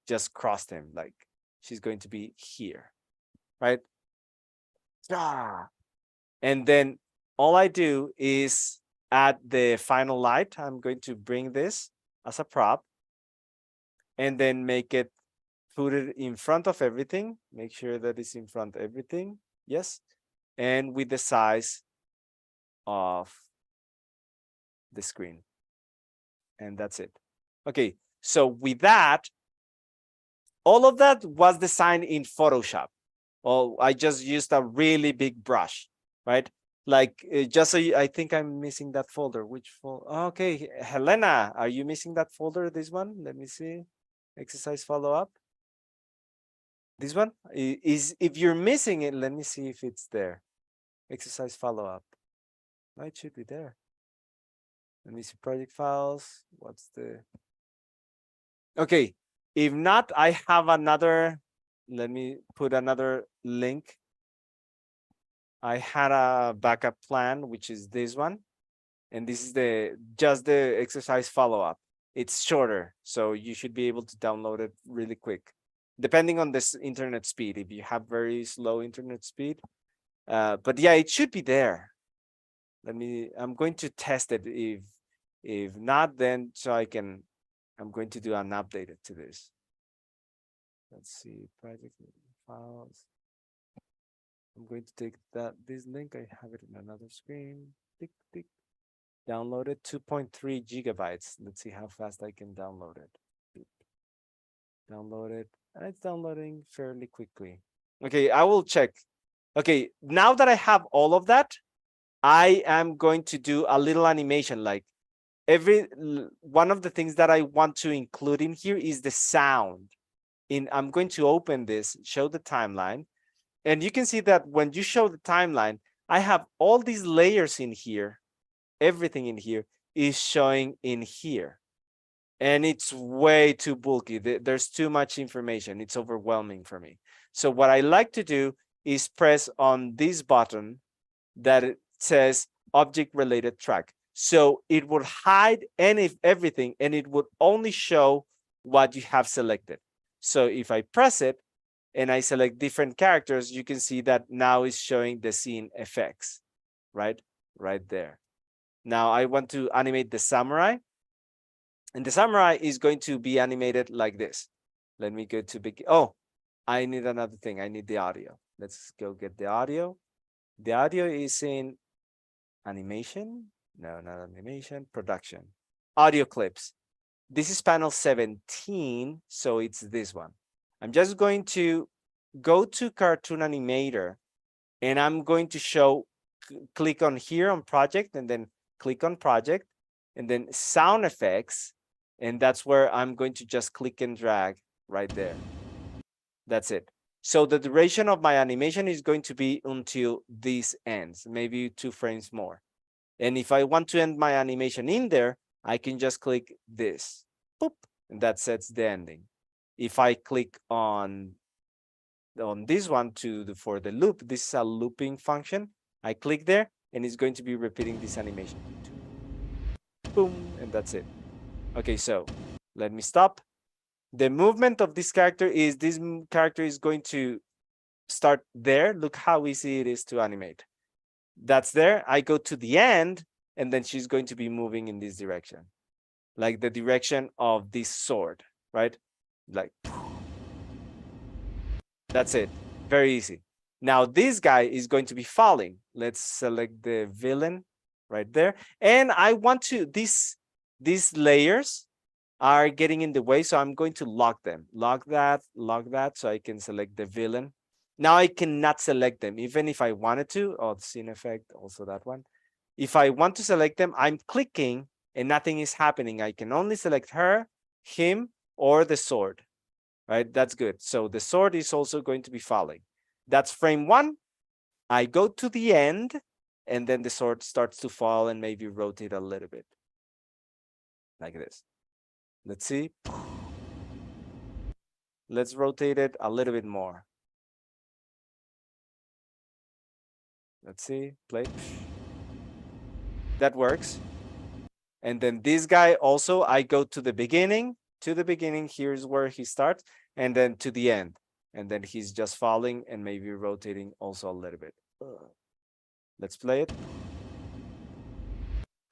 just crossed him, like she's going to be here, right? And then all I do is add the final light. I'm going to bring this as a prop and then put it in front of everything. Make sure that it's in front of everything. Yes. And with the size of the screen. And that's it. Okay. So with that, all of that was designed in Photoshop. Well, I just used a really big brush, right? Like just so I think I'm missing that folder. Which folder? Okay, Helena, are you missing that folder? This one? Let me see. Exercise follow-up. This one is, if you're missing it, let me see if it's there. Exercise follow-up. No, it should be there. Let me see project files. What's the? Okay, if not, I have another. Let me put another link. I had a backup plan, which is this one. And this is just the exercise follow-up. It's shorter, so you should be able to download it really quick, depending on this internet speed, if you have very slow internet speed. But yeah, it should be there. I'm going to test it. If not, then I'm going to do an update to this. Let's see, project files. I'm going to take this link. I have it in another screen. Tick, tick. Download it, 2.3 gigabytes. Let's see how fast I can download it. Download it. And it's downloading fairly quickly. Okay, I will check. Okay, now that I have all of that, I am going to do a little animation. Like one of the things that I want to include in here is the sound. I'm going to open this, show the timeline. And you can see that when you show the timeline, I have all these layers in here. Everything in here is showing in here. And it's way too bulky. There's too much information. It's overwhelming for me. So what I like to do is press on this button that it says object related track. So it would hide everything, and it would only show what you have selected. So if I press it and I select different characters, you can see that now it's showing the scene effects, right? Right there. Now I want to animate the samurai. And the samurai is going to be animated like this. Let me go to big. Oh, I need another thing. I need the audio. Let's go get the audio. The audio is in animation. No, not animation. Production. Audio clips. This is panel 17. So it's this one. I'm just going to go to Cartoon Animator. And I'm going to click on here on project. And then click on project. And then sound effects. And that's where I'm going to just click and drag right there. That's it. So the duration of my animation is going to be until this ends, maybe 2 frames more. And if I want to end my animation in there, I can just click this. boop, and that sets the ending. If I click on this one for the loop, this is a looping function. I click there, and it's going to be repeating this animation. Boom, and that's it. Okay, so let me stop. The movement of this character is character is going to start there. Look how easy it is to animate. That's there. I go to the end, and then she's going to be moving in this direction, like the direction of this sword, right? Like, that's it. Very easy. Now this guy is going to be falling. Let's select the villain right there. And I want to, these layers are getting in the way, so I'm going to lock them. Lock that, so I can select the villain. Now I cannot select them, even if I wanted to. Oh, the scene effect, also that one. If I want to select them, I'm clicking and nothing is happening. I can only select her, him, or the sword, right? That's good. So the sword is also going to be falling. That's frame 1. I go to the end, and then the sword starts to fall and maybe rotate a little bit. Like this. Let's see. Let's rotate it a little bit more. Let's see, play. That works. And then this guy also, I go to the beginning. Here's where he starts, and then to the end. And then he's just falling and maybe rotating also a little bit. Let's play it.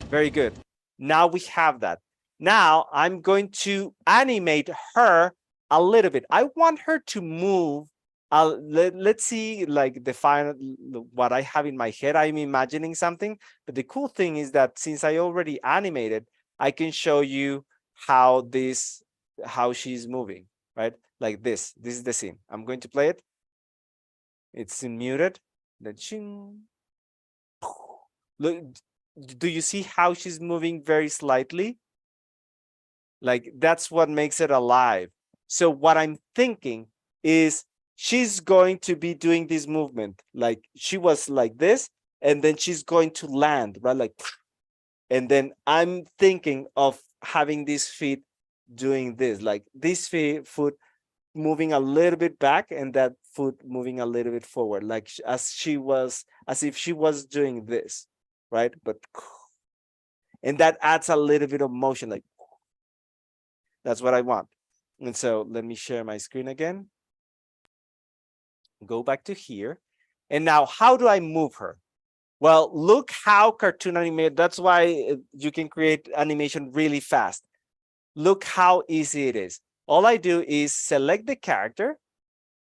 Very good. Now we have that. Now I'm going to animate her a little bit. I want her to move. Let's see, like the final, what I have in my head. I'm imagining something, but the cool thing is that since I already animated, I can show you how she's moving, right? Like this. This is the scene. I'm going to play it. It's muted. Then ching. Look, do you see how she's moving very slightly? Like that's what makes it alive. So what I'm thinking is she's going to be doing this movement. Like she was like this, and then she's going to land, right? Like, and then I'm thinking of having these feet doing this, like this foot moving a little bit back and that foot moving a little bit forward, like as if she was doing this, right? But, and that adds a little bit of motion, like that's what I want. And so let me share my screen again. Go back to here. And now how do I move her? Well, look how Cartoon Animator, that's why you can create animation really fast. Look how easy it is. All I do is select the character,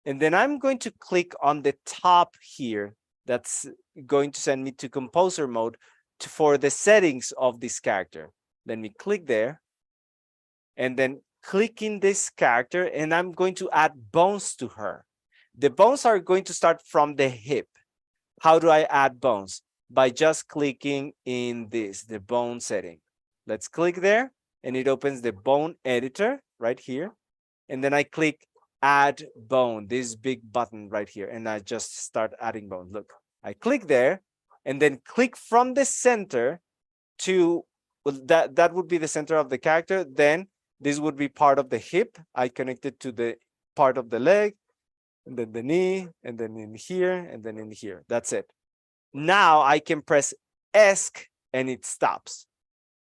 and then I'm going to click on the top here. That's going to send me to composer mode for the settings of this character. Let me click there, and then click in this character, and I'm going to add bones to her. The bones are going to start from the hip. How do I add bones? By just clicking in this, the bone setting. Let's click there, and it opens the bone editor right here. And then I click add bone, this big button right here, and I just start adding bones. Look, I click there, and then click from the center to, well, that would be the center of the character. Then this would be part of the hip. I connect it to the part of the leg, and then the knee, and then in here, and then in here. That's it. Now I can press ESC and it stops.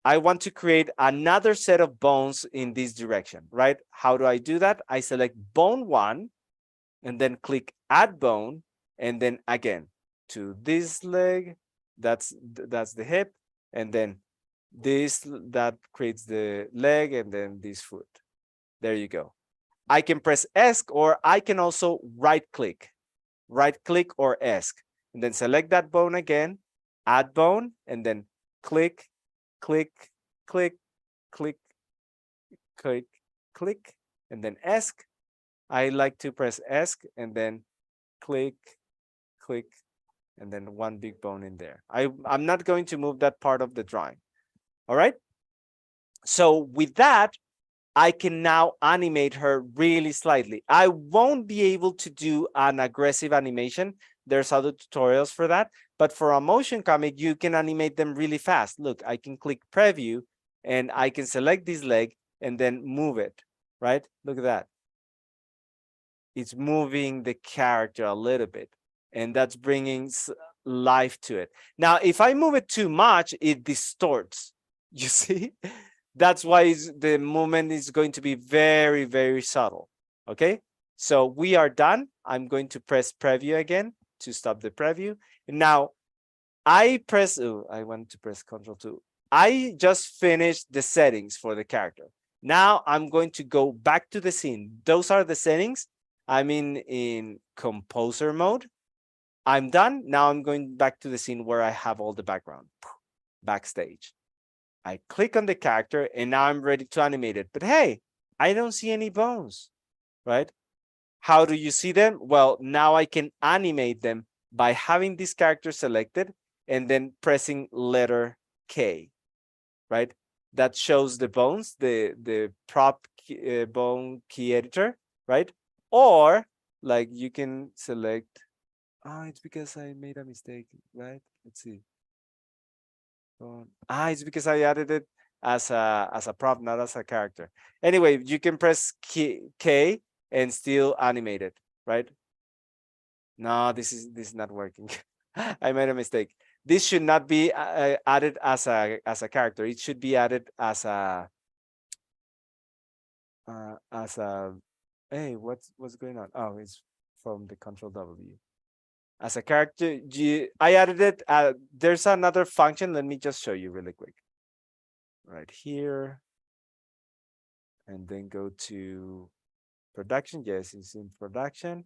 I want to create another set of bones in this direction, right? How do I do that? I select bone 1 and then click add bone, and then again to this leg, that's the hip, and then this, that creates the leg, and then this foot. There you go. I can press ESC, or I can also right click or ESC, and then select that bone again, add bone, and then click, click, click, click, click, click, and then ESC. I like to press ESC and then click, click, and then one big bone in there. I'm not going to move that part of the drawing. All right. So with that, I can now animate her really slightly. I won't be able to do an aggressive animation. There's other tutorials for that. But for a motion comic, you can animate them really fast. Look, I can click preview, and I can select this leg, and then move it, right? Look at that. It's moving the character a little bit, and that's bringing life to it. Now, if I move it too much, it distorts. You see? That's why the movement is going to be very, very subtle. Okay, so we are done. I'm going to press preview again to stop the preview. Now, I want to press Ctrl+2. I just finished the settings for the character. Now I'm going to go back to the scene. Those are the settings. I'm in composer mode. I'm done. Now I'm going back to the scene where I have all the background. Backstage. I click on the character and now I'm ready to animate it. But hey, I don't see any bones, right? How do you see them? Well, now I can animate them by having this character selected and then pressing letter K, right? That shows the bones, the prop bone key editor, right? Or like you can select, it's because I made a mistake, right? Let's see. It's because I added it as a prop, not as a character. Anyway, you can press K and still animate it, right? No, this is not working. I made a mistake. This should not be added as a character. It should be added as a hey, what's going on? Oh, it's from the Control W. As a character, I added it. There's another function. Let me just show you really quick. Right here. And then go to production. Yes, it's in production.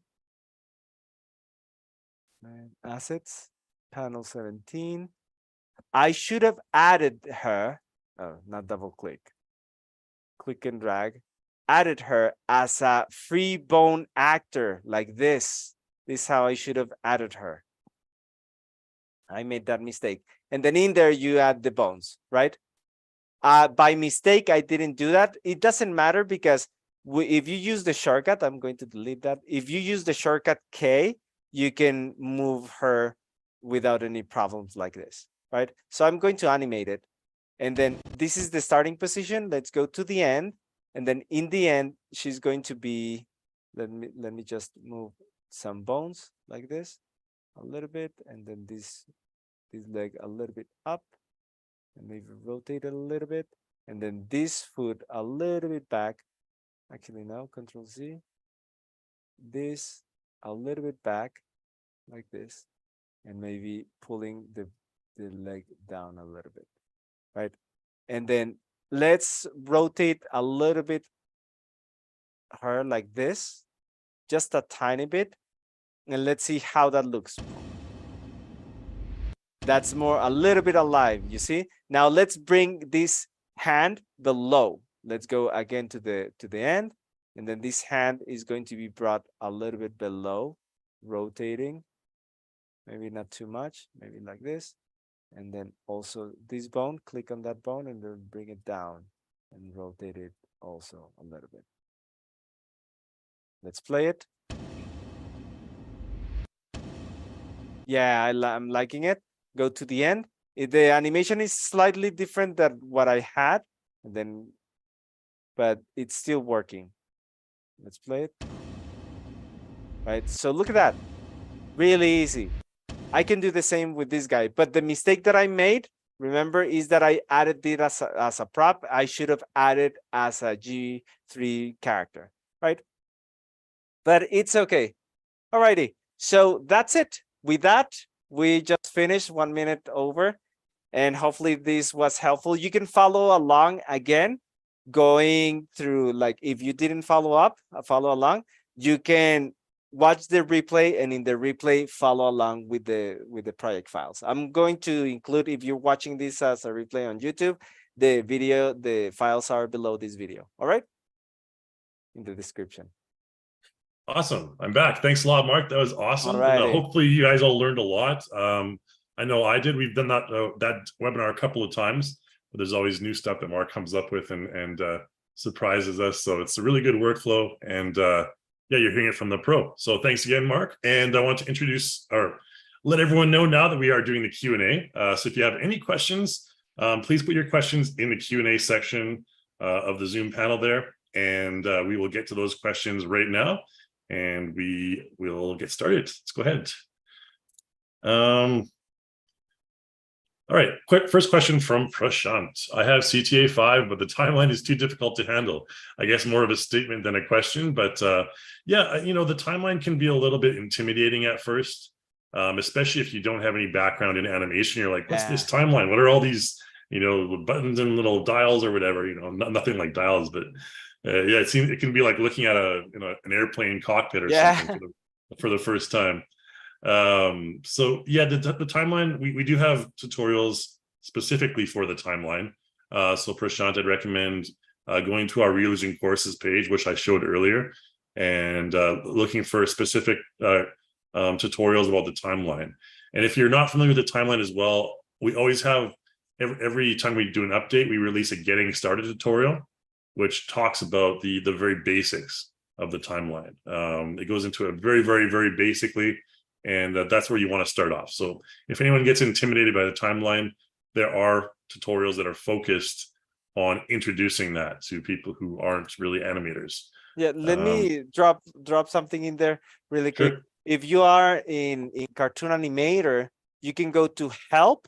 And assets, panel 17. I should have added her. Oh, not double click. Click and drag. Added her as a free bone actor like this. This is how I should have added her. I made that mistake. And then in there, you add the bones, right? By mistake, I didn't do that. It doesn't matter because if you use the shortcut, I'm going to delete that. If you use the shortcut K, you can move her without any problems like this, right? So I'm going to animate it. And then this is the starting position. Let's go to the end. And then in the end, she's going to be, let me just move some bones like this a little bit, and then this leg a little bit up, and maybe rotate it a little bit, and then this foot a little bit back. Actually, now Control Z. This a little bit back, like this, and maybe pulling the leg down a little bit, right? And then let's rotate a little bit her like this, just a tiny bit, and let's see how that looks. That's more a little bit alive, you see? Now let's bring this hand below. Let's go again to the end, and then this hand is going to be brought a little bit below, rotating, maybe not too much, maybe like this. And then also this bone, click on that bone and then bring it down and rotate it also a little bit. Let's play it. Yeah, I'm liking it. Go to the end. The animation is slightly different than what I had, and then, but it's still working. Let's play it. Right, so look at that. Really easy. I can do the same with this guy, but the mistake that I made, remember, is that I added it as a prop. I should have added as a G3 character, right? But it's okay. Alrighty, so that's it. With that, we just finished 1 minute over, and hopefully this was helpful. You can follow along again, going through, like, if you didn't follow along, you can watch the replay, and in the replay follow along with the project files. I'm going to include, if you're watching this as a replay on YouTube, the files are below this video. All right, in the description. Awesome. I'm back. Thanks a lot, Mark. That was awesome. All And, righty. hopefully you guys all learned a lot. I know I did. We've done that webinar a couple of times, but there's always new stuff that Mark comes up with and surprises us. So it's a really good workflow. And yeah, you're hearing it from the pro. So thanks again, Mark. And I want to introduce or let everyone know now that we are doing the Q&A. So if you have any questions, please put your questions in the Q&A section. of the Zoom panel there. And we will get to those questions right now. And we will get started. Let's go ahead. All right, quick first question from Prashant. I have CTA 5, but the timeline is too difficult to handle. I guess more of a statement than a question, but yeah, you know, the timeline can be a little bit intimidating at first, especially if you don't have any background in animation. You're like, what's this timeline? What are all these, you know, buttons and little dials or whatever, you know, nothing like dials, but yeah, it can be like looking at an airplane cockpit or something for the first time. So yeah, the timeline, we do have tutorials specifically for the timeline. So Prashant, I'd recommend going to our reusing courses page, which I showed earlier, and looking for specific tutorials about the timeline. And if you're not familiar with the timeline as well, we always have, every time we do an update, we release a getting started tutorial, which talks about the very basics of the timeline. It goes into it very, very, very basically. And that's where you want to start off. So if anyone gets intimidated by the timeline, there are tutorials that are focused on introducing that to people who aren't really animators. Yeah, let me drop something in there really quick. Sure. If you are in Cartoon Animator, you can go to help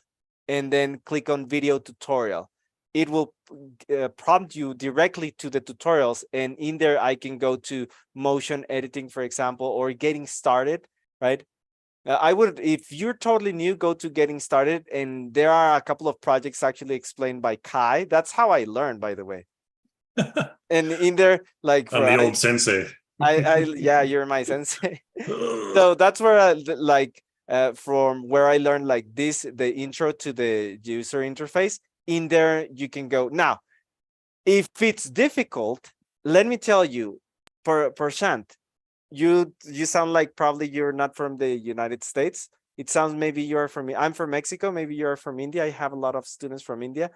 and then click on video tutorial. It will prompt you directly to the tutorials, and in there I can go to motion editing, for example, or getting started, right? I would, if you're totally new, go to getting started, and there are a couple of projects actually explained by Kai. That's how I learned, by the way. And in there, like, I'm the old sensei. yeah, you're my sensei. So that's where from where I learned like this, the intro to the user interface. In there you can go. Now if it's difficult, let me tell you, Prashant, you sound like probably you're not from the United States. It sounds maybe you're from, I'm from Mexico, maybe you're from India. I have a lot of students from India.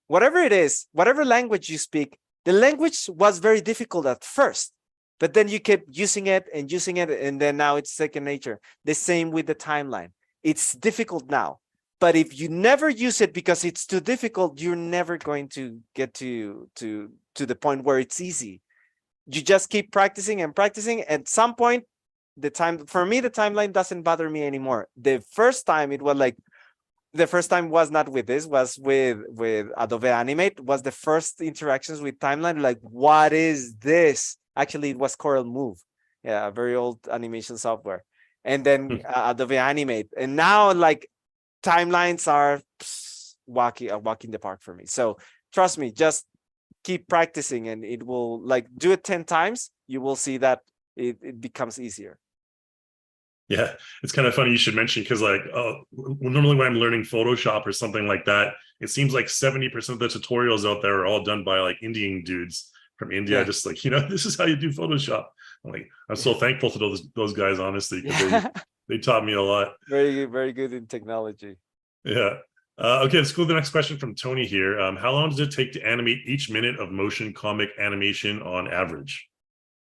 Whatever it is, whatever language you speak, the language was very difficult at first, but then you kept using it, and then now it's second nature. The same with the timeline. It's difficult now, but if you never use it because it's too difficult, you're never going to get to the point where it's easy. You just keep practicing and practicing. At some point, the timeline doesn't bother me anymore. The first time it was like, the first time was not with this, was with Adobe Animate, was the first interactions with timeline. Like, what is this? Actually, it was Corel Move. Yeah, a very old animation software. And then Adobe Animate. And now like timelines are a walk in the park for me. So trust me, just keep practicing, and it will, like, do it 10 times. You will see that it becomes easier. Yeah, it's kind of funny you should mention, because like normally when I'm learning Photoshop or something like that, it seems like 70% of the tutorials out there are all done by like Indian dudes from India. Just like, you know, this is how you do Photoshop. I'm so thankful to those guys, honestly, because they taught me a lot. Very, very good in technology. Yeah. Okay, let's go to the next question from Tony here. How long does it take to animate each minute of motion comic animation on average?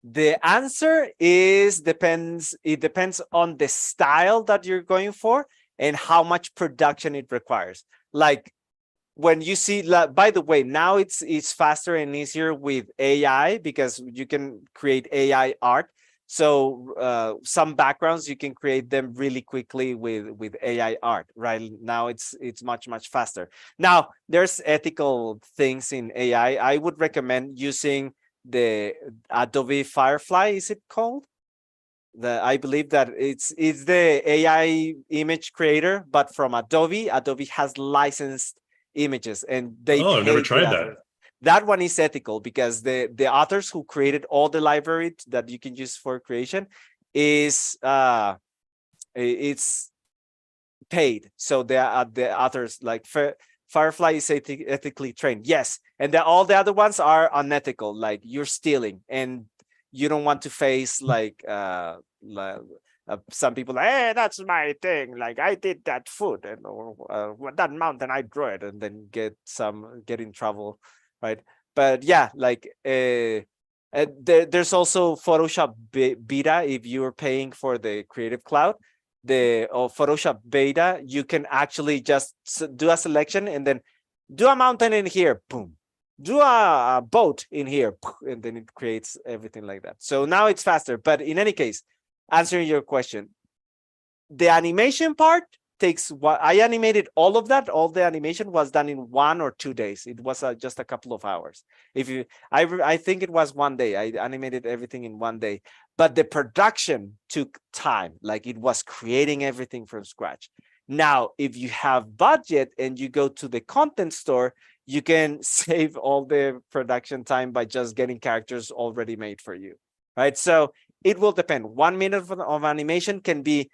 The answer is depends. It depends on the style that you're going for and how much production it requires. Like when you see, by the way, now it's faster and easier with AI, because you can create AI art. So some backgrounds, you can create them really quickly with AI art. Right now, it's much faster. Now there's ethical things in AI. I would recommend using the Adobe Firefly, is it called? I believe that it's the AI image creator, but from Adobe. Adobe has licensed images, and they I've never tried that. That one is ethical, because the authors who created all the library that you can use for creation is it's paid. So the authors, like Firefly, is ethically trained, yes, and all the other ones are unethical, like you're stealing, and you don't want to face like some people like, hey, that's my thing, like I did that food, and or that mountain, I drew it, and then get in trouble, right? But yeah, like there's also Photoshop beta. If you're paying for the Creative Cloud, the Photoshop beta, you can actually just do a selection and then do a mountain in here, boom, do a boat in here, and then it creates everything like that. So now it's faster. But in any case, answering your question, the animation part takes what I animated. All of that, all the animation was done in 1 or 2 days. It was just a couple of hours. If you, I think it was 1 day. I animated everything in 1 day, but the production took time. Like it was creating everything from scratch. Now, if you have budget and you go to the content store, you can save all the production time by just getting characters already made for you, right? So it will depend. 1 minute of animation can be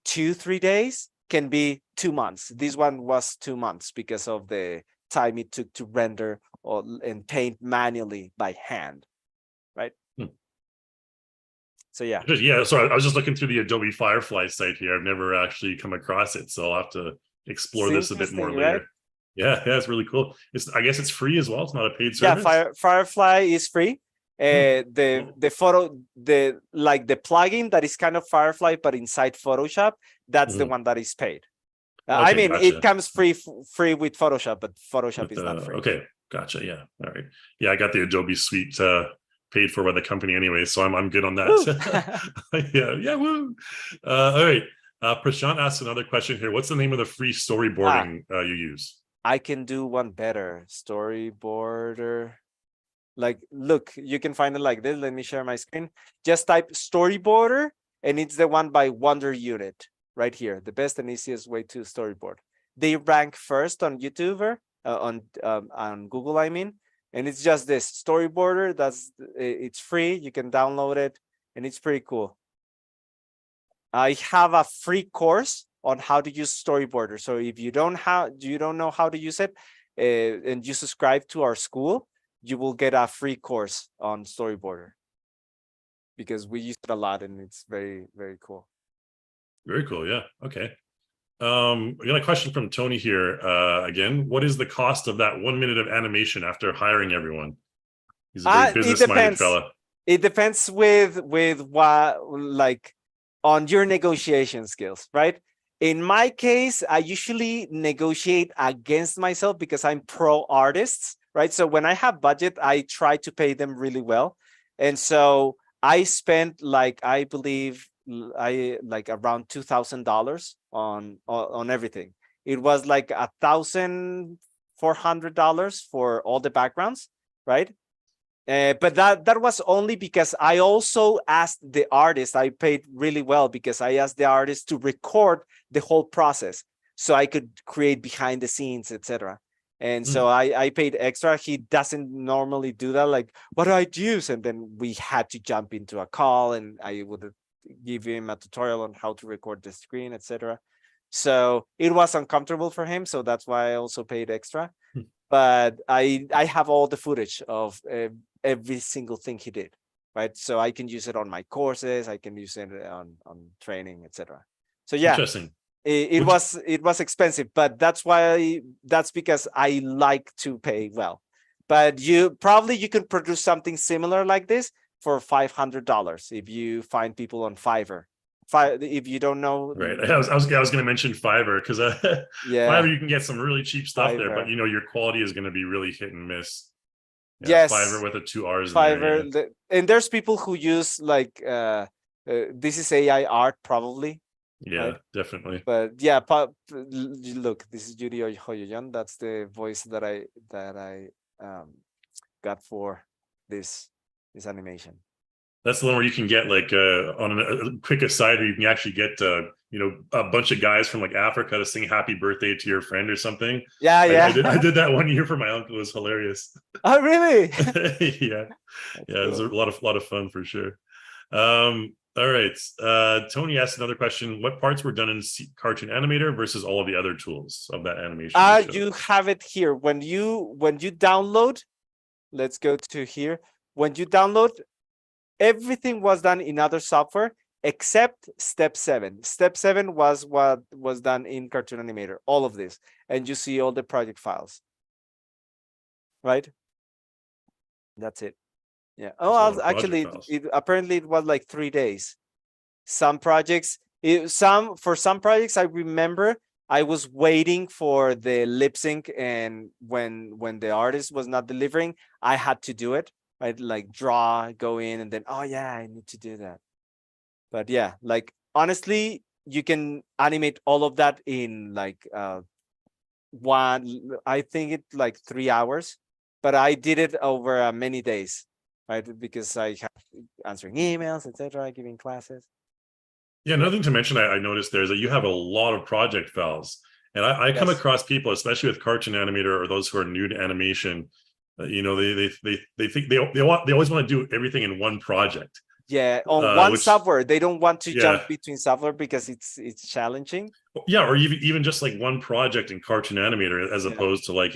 2-3 days, can be 2 months. This one was 2 months because of the time it took to render and paint manually by hand, right? So yeah. Yeah, so I was just looking through the Adobe Firefly site here. I've never actually come across it, so I'll have to explore this a bit more later. Right? Yeah, it's really cool. I guess it's free as well. It's not a paid service. Yeah, Firefly is free. The photo, the plugin that is kind of Firefly but inside Photoshop, that's the one that is paid. Okay, I mean, gotcha. It comes free with Photoshop, but Photoshop is not free. Okay, gotcha. Yeah, all right. Yeah, I got the Adobe suite paid for by the company anyway, so I'm good on that. yeah, woo. All right. Prashant asks another question here. What's the name of the free storyboarding you use? I can do one better. Storyboarder. Like, look, you can find it like this. Let me share my screen. Just type Storyboarder, and it's the one by Wonder Unit right here. The best and easiest way to storyboard. They rank first on YouTube, on Google, I mean. And it's just this Storyboarder. It's free. You can download it, and it's pretty cool. I have a free course on how to use Storyboarder. So if you don't know how to use it, and you subscribe to our school, you will get a free course on Storyboarder because we use it a lot and it's very, very cool. Very cool. Yeah. Okay. We got a question from Tony here. Again, what is the cost of that 1 minute of animation after hiring everyone? He's a very business-minded fella. It depends with what, like, on your negotiation skills, right? In my case, I usually negotiate against myself because I'm pro artists, right? So when I have budget, I try to pay them really well. And so I spent, like, I believe around $2,000 on everything. It was like $1,400 for all the backgrounds, right? But that was only because I also asked the artist. I paid really well because I asked the artist to record the whole process so I could create behind the scenes, etc. And so I paid extra. He doesn't normally do that. Like, what do I use? And then we had to jump into a call, and I would give him a tutorial on how to record the screen, etc. So it was uncomfortable for him. So that's why I also paid extra. But I have all the footage of every single thing he did, right? So I can use it on my courses. I can use it on training, etc. So yeah, interesting. It was expensive, but that's because I like to pay well. But you could produce something similar like this for $500 if you find people on Fiverr. If you don't know, right? I was going to mention Fiverr because Fiverr, you can get some really cheap stuff there, but your quality is going to be really hit and miss. Yeah, yes, Fiverr with 2 R's. Fiverr, and there's people who use like this is AI art probably. Yeah, right? Definitely. But yeah, look, this is Yuri Hoyoyan. That's the voice that I got for this animation. That's the one where you can get like on a quick aside, where you can actually get a bunch of guys from like Africa to sing "Happy Birthday" to your friend or something. Yeah. I did that one year for my uncle. It was hilarious. Oh, really? Yeah. It was a lot of fun for sure. All right. Tony asked another question. What parts were done in Cartoon Animator versus all of the other tools of that animation? You have it here. When you download, let's go to here. When you download, everything was done in other software except step 7. Step 7 was what was done in Cartoon Animator, all of this. And you see all the project files, right? That's it. Yeah. Oh, actually, apparently it was like 3 days. Some projects, for some projects, I remember I was waiting for the lip sync, and when the artist was not delivering, I had to do it. I'd like draw, go in, and then oh yeah, I need to do that. But yeah, like honestly, you can animate all of that in like I think it like 3 hours, but I did it over many days, right? Because I have answering emails, etc., giving classes. Yeah, another thing to mention I noticed there is that you have a lot of project files. And I come Yes. across people, especially with Cartoon Animator or those who are new to animation, they think they always want to do everything in one project. Yeah, on one which software. They don't want to Yeah. jump between software because it's challenging. Yeah, or even just like one project in Cartoon Animator as Yeah. opposed to like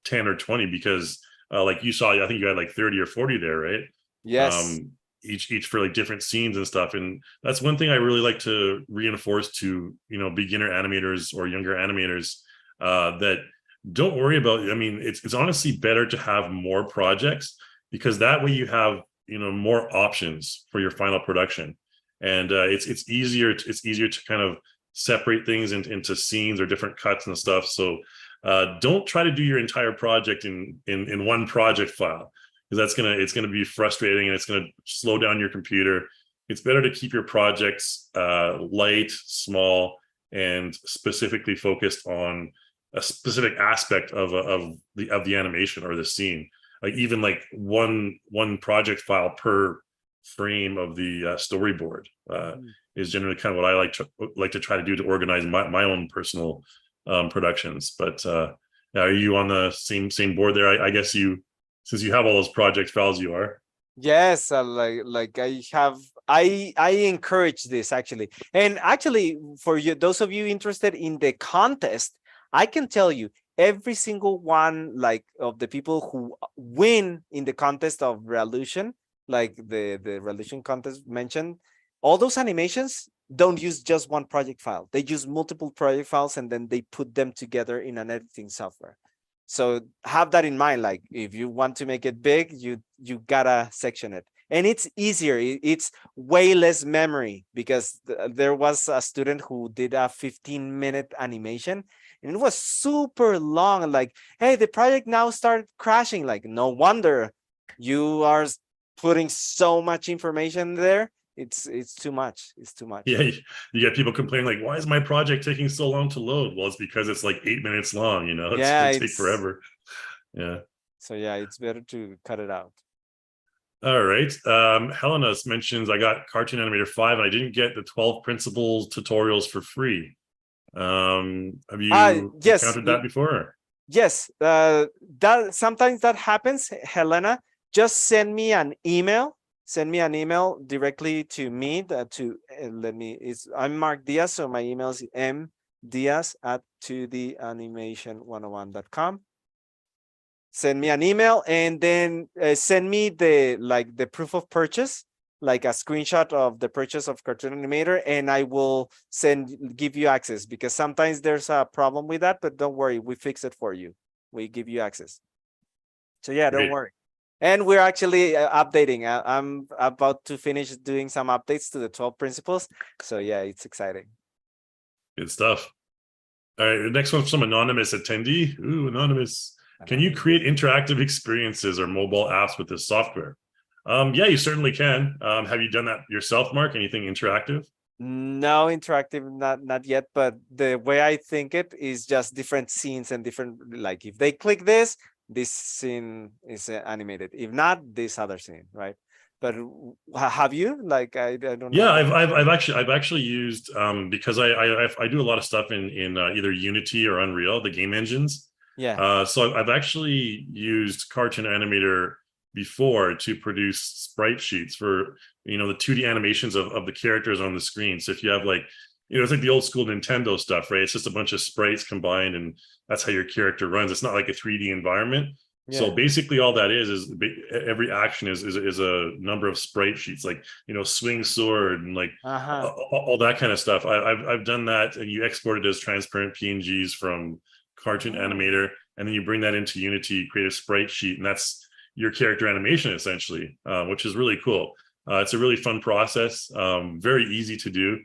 10 or 20, because like you saw, I think you had like 30 or 40 there, right? Yes. Each for like different scenes and stuff. And that's one thing I really like to reinforce to beginner animators or younger animators, that don't worry about, I mean, it's honestly better to have more projects, because that way you have more options for your final production. And it's easier to kind of separate things into scenes or different cuts and stuff. So don't try to do your entire project in one project file, because it's gonna be frustrating and it's gonna slow down your computer. It's better to keep your projects light, small, and specifically focused on a specific aspect of the animation or the scene. Like even like one project file per frame of the storyboard is generally kind of what I like to try to do to organize my own personal productions. But are you on the same board there? I guess since you have all those project files, you are. Yes, like I encourage this actually. And actually, for you, those of you interested in the contest, I can tell you every single one like of the people who win in the contest of Revolution, like the Revolution contest mentioned, all those animations don't use just one project file. They use multiple project files and then they put them together in an editing software. So have that in mind. Like if you want to make it big, you gotta section it. And it's easier. It's way less memory, because there was a student who did a 15-minute animation and it was super long. Like, hey, the project now started crashing. Like, no wonder you are putting so much information there. It's too much. It's too much. Yeah, you get people complaining like, why is my project taking so long to load? Well, it's because it's like 8 minutes long, it's gonna take forever. Yeah. So yeah, it's better to cut it out. All right. Helena mentions I got Cartoon Animator 5 and I didn't get the 12 principles tutorials for free. Have you yes, encountered that before? Yes, that sometimes that happens, Helena. Just send me an email. Send me an email directly to me. I'm Mark Diaz, so my email is mdiaz@2danimation101.com. Send me an email and then send me the proof of purchase, like a screenshot of the purchase of Cartoon Animator, and I will give you access, because sometimes there's a problem with that, but don't worry, we fix it for you. We give you access. So yeah, don't worry. And we're actually updating. I'm about to finish doing some updates to the 12 principles. So yeah, it's exciting. Good stuff. All right, the next one's from anonymous attendee. Ooh, anonymous. Can you create interactive experiences or mobile apps with this software? Yeah, you certainly can. Have you done that yourself, Mark? Anything interactive? No, interactive, not yet. But the way I think it is just different scenes and different, like if they click this scene is animated. If not, this other scene, right? But have you? Like I don't know. Yeah, I've actually used because I do a lot of stuff in either Unity or Unreal, the game engines. Yeah. So I've actually used Cartoon Animator before to produce sprite sheets for the 2D animations of the characters on the screen. So if you have like it's like the old school Nintendo stuff, right? It's just a bunch of sprites combined and that's how your character runs. It's not like a 3D environment. Yeah. So basically all that is every action is a number of sprite sheets, like swing sword and like all that kind of stuff. I've done that, and you export it as transparent PNGs from Cartoon Animator, and then you bring that into Unity, create a sprite sheet, and that's your character animation essentially, which is really cool. It's a really fun process, very easy to do.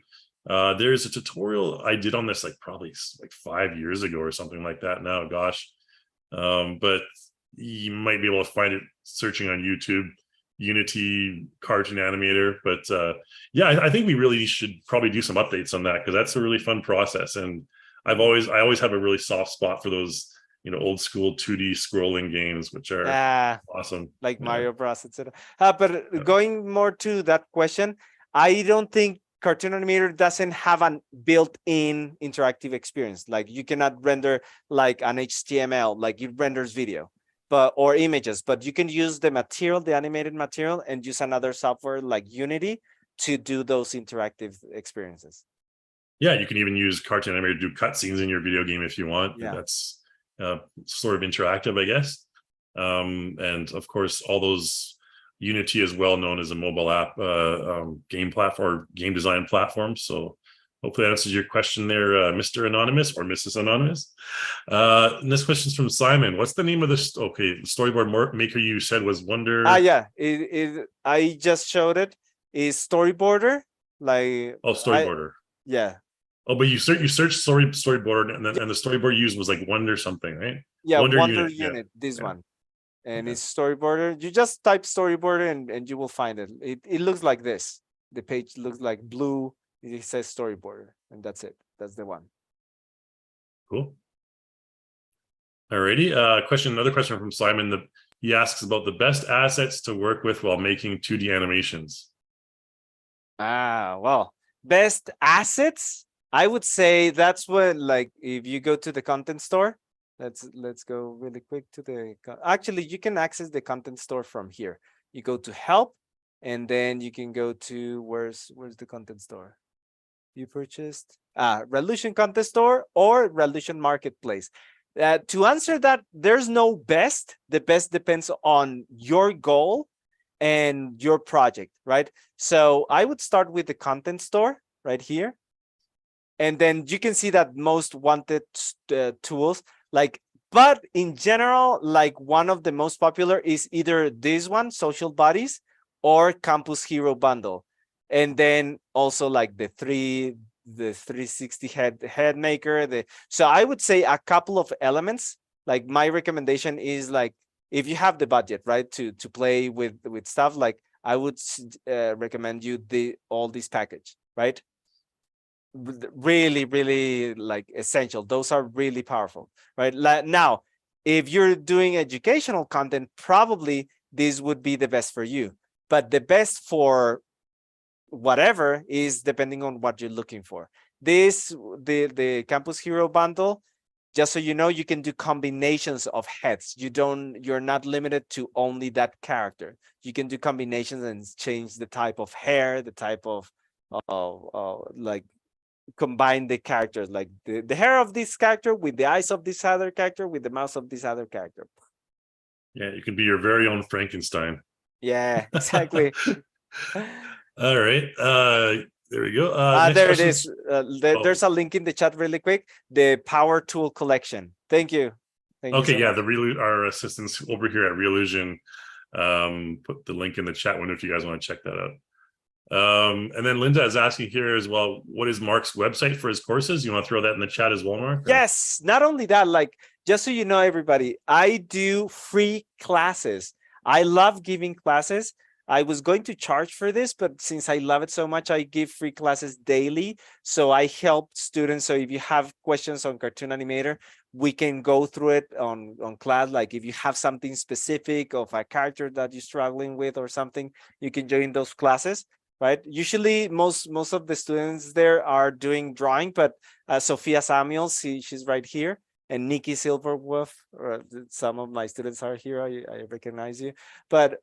There's a tutorial I did on this like probably like 5 years ago or something like that now, gosh. But you might be able to find it searching on YouTube, Unity Cartoon Animator. But yeah, I think we really should probably do some updates on that, because that's a really fun process. And I always have a really soft spot for those, old school 2D scrolling games, which are awesome. Like Yeah. Mario Bros, etc. But going more to that question, I don't think Cartoon Animator doesn't have a built-in interactive experience. Like you cannot render like an HTML, like it renders video, or images, but you can use the material, the animated material, and use another software like Unity to do those interactive experiences. Yeah, you can even use Cartoon Animator to do cutscenes in your video game if you want. Yeah. That's sort of interactive, I guess. And of course, all those Unity is well known as a mobile app game platform or game design platform. So hopefully that answers your question there, Mr. Anonymous or Mrs. Anonymous. And this question is from Simon. What's the name of this? Okay, the storyboard maker you said was Wonder. Yeah, I just showed it. Is Storyboarder, like Storyboarder. Yeah. Oh, but you searched storyboard, and the storyboard you used was like Wonder something, right? Yeah, Wonder Unit. Unit, this one. And Okay. it's Storyboarder. You just type Storyboarder and you will find it. It looks like this. The page looks like blue. It says Storyboarder, and that's it. That's the one. Cool. Alrighty. Another question from Simon. He asks about the best assets to work with while making 2D animations. Well, best assets. I would say that's when, like, if you go to the content store. Let's go really quick to actually, you can access the content store from here. You go to help, and then you can go to where's the content store you purchased? Revolution Content Store or Revolution Marketplace. To answer that, there's no best. The best depends on your goal and your project, right? So I would start with the content store right here. And then you can see that most wanted tools, but in general, like one of the most popular is either this one, Social Bodies, or Campus Hero Bundle. And then also like the 360 head maker. So I would say a couple of elements. Like my recommendation is, like, if you have the budget, right, to play with stuff, like I would recommend you all this package, right? Really like essential. Those are really powerful, right? Now, if you're doing educational content, probably this would be the best for you, but the best for whatever is depending on what you're looking for. The Campus Hero Bundle, just so you know, you can do combinations of heads. You're not limited to only that character. You can do combinations and change the type of hair, the type of like combine the characters, like the hair of this character with the eyes of this other character with the mouth of this other character. Yeah, you can be your very own Frankenstein. Yeah, exactly. All right. There we go. There it is. There's a link in the chat really quick. The Power Tool Collection. Thank you. Okay, yeah, our assistants over here at Realusion put the link in the chat window if you guys want to check that out. And then Linda is asking here as well, what is Mark's website for his courses? You want to throw that in the chat as well, Mark? Yes, not only that, like, just so you know, everybody, I do free classes. I love giving classes. I was going to charge for this, but since I love it so much, I give free classes daily. So I help students. So if you have questions on Cartoon Animator, we can go through it on class. Like if you have something specific of a character that you're struggling with or something, you can join those classes. Right. Usually most of the students there are doing drawing, but Sophia Samuels, she's right here, and Nikki Silverwolf, some of my students are here. I recognize you. But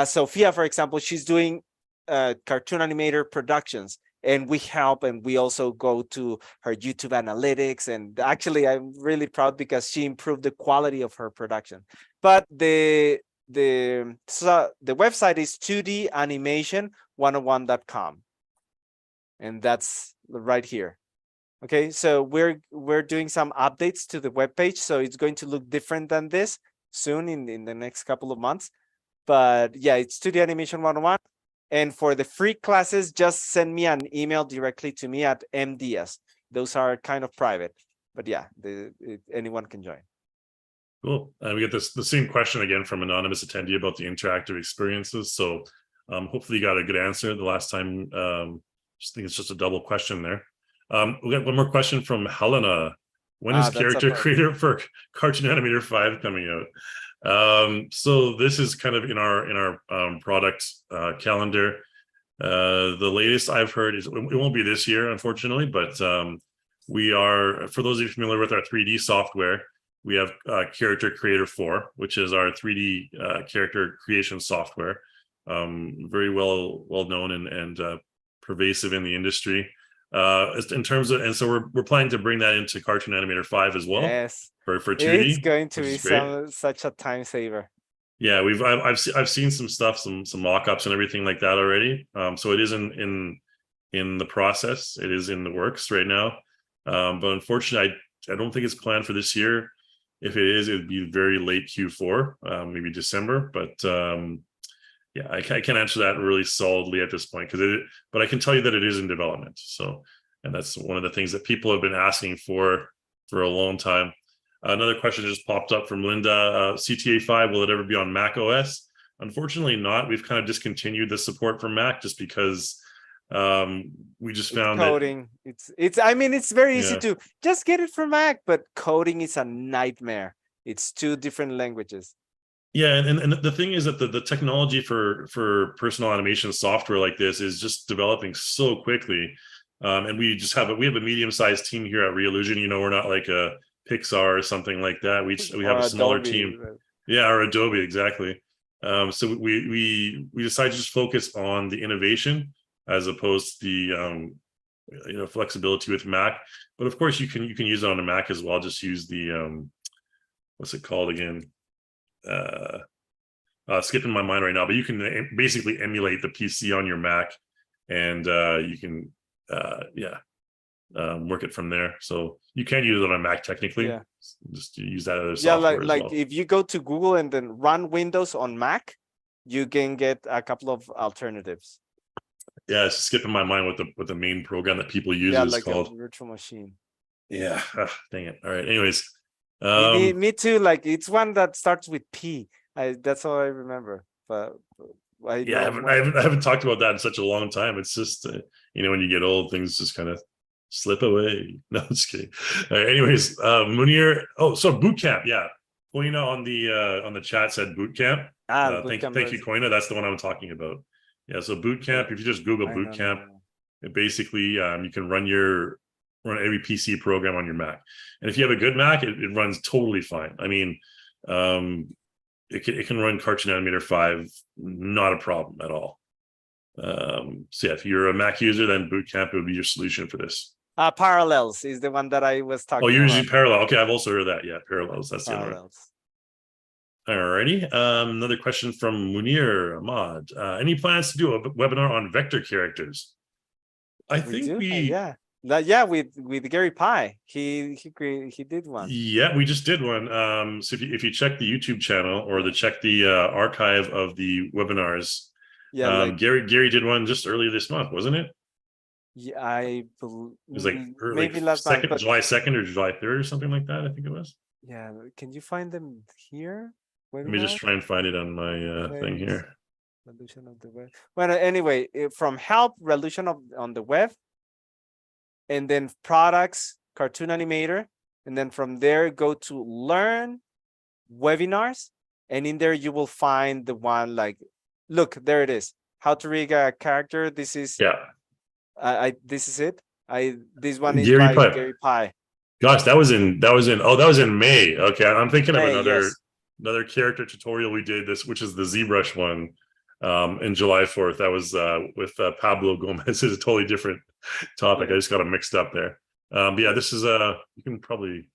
Sophia, for example, she's doing Cartoon Animator productions, and we help, and we also go to her YouTube analytics. And actually, I'm really proud because she improved the quality of her production. But the website is 2danimation101.com, and that's right here. Okay, so we're doing some updates to the webpage, so it's going to look different than this soon in the next couple of months. But yeah, it's 2D Animation 101, And for the free classes, just send me an email directly to me at MDS. Those are kind of private, but yeah, anyone can join. Cool. We get the same question again from anonymous attendee about the interactive experiences. So hopefully you got a good answer the last time. Just think it's just a double question there. We got one more question from Helena. When is character creator for Cartoon Animator 5 coming out? So this is kind of in our product calendar. The latest I've heard is it won't be this year, unfortunately, but we are, for those of you familiar with our 3D software, we have Character Creator 4, which is our 3D character creation software. Very well known and pervasive in the industry. In terms of, and so we're planning to bring that into Cartoon Animator 5 as well. Yes, for 2D. It's going to be such a time saver. Yeah, I've seen some stuff, some mock-ups and everything like that already. So it is in the process. It is in the works right now. But unfortunately, I don't think it's planned for this year. If it is, it'd be very late Q4, maybe December. But yeah, I can't answer that really solidly at this point but I can tell you that it is in development. So, and that's one of the things that people have been asking for a long time. Another question just popped up from Linda. CTA 5, will it ever be on Mac OS? Unfortunately not. We've kind of discontinued the support for Mac just because we just found coding. I mean, it's very easy to just get it for Mac, but coding is a nightmare. It's 2 different languages. Yeah, and the thing is that the technology for personal animation software like this is just developing so quickly. And we have a medium-sized team here at Reallusion. You know, we're not like a Pixar or something like that. We have a smaller team. Yeah, or Adobe, exactly. So we decided to just focus on the innovation as opposed to the flexibility with Mac. But of course you can use it on a Mac as well. Just use the what's it called again? Skipping my mind right now, but you can basically emulate the PC on your Mac, and you can work it from there. So you can use it on a Mac technically. Yeah. Just use that other software. Yeah, like if you go to Google and then run Windows on Mac, you can get a couple of alternatives. Yeah, it's skipping my mind what the main program that people use is like called. A virtual machine. Yeah, dang it. All right. Anyways, me too. Like it's one that starts with P. That's all I remember. But I haven't talked about that in such a long time. It's just when you get old, things just kind of slip away. No, I'm just kidding. Anyways, Munir. Oh, so boot camp. Yeah, Koina on the chat said boot camp. Thank you, Koina. That's the one I'm talking about. Yeah, so boot camp. If you just Google boot camp, it basically you can run every PC program on your Mac, and if you have a good Mac, it runs totally fine. I mean, it can run Cartoon Animator 5, not a problem at all. So yeah, if you're a Mac user, then boot camp would be your solution for this. Parallels is the one that I was talking about. Oh, you're using Parallel. Okay, I've also heard that. Yeah, Parallels. That's the other one. Alrighty. Another question from Munir Ahmad. Any plans to do a webinar on vector characters? I think with Gary Pye. He did one. Yeah, we just did one. So if you check the YouTube channel or check the archive of the webinars, Gary did one just earlier this month, wasn't it? Yeah, I believe it was maybe last month, July 2nd or July 3rd or something like that. I think it was. Yeah, can you find them here? Let me just try and find it on my thing here. Revolution of the web. Well, anyway, from help, Revolution on the web, and then products, Cartoon Animator, and then from there go to learn webinars, and in there you will find the one look, there it is. How to rig a character. This is this is it. This one is by Gary Pye. Gosh, that was in May. Okay, I'm thinking of another character tutorial we did which is the ZBrush one in July 4th. That was with Pablo Gomez. It's a totally different topic. I just got them mixed up there. But yeah, this is you can probably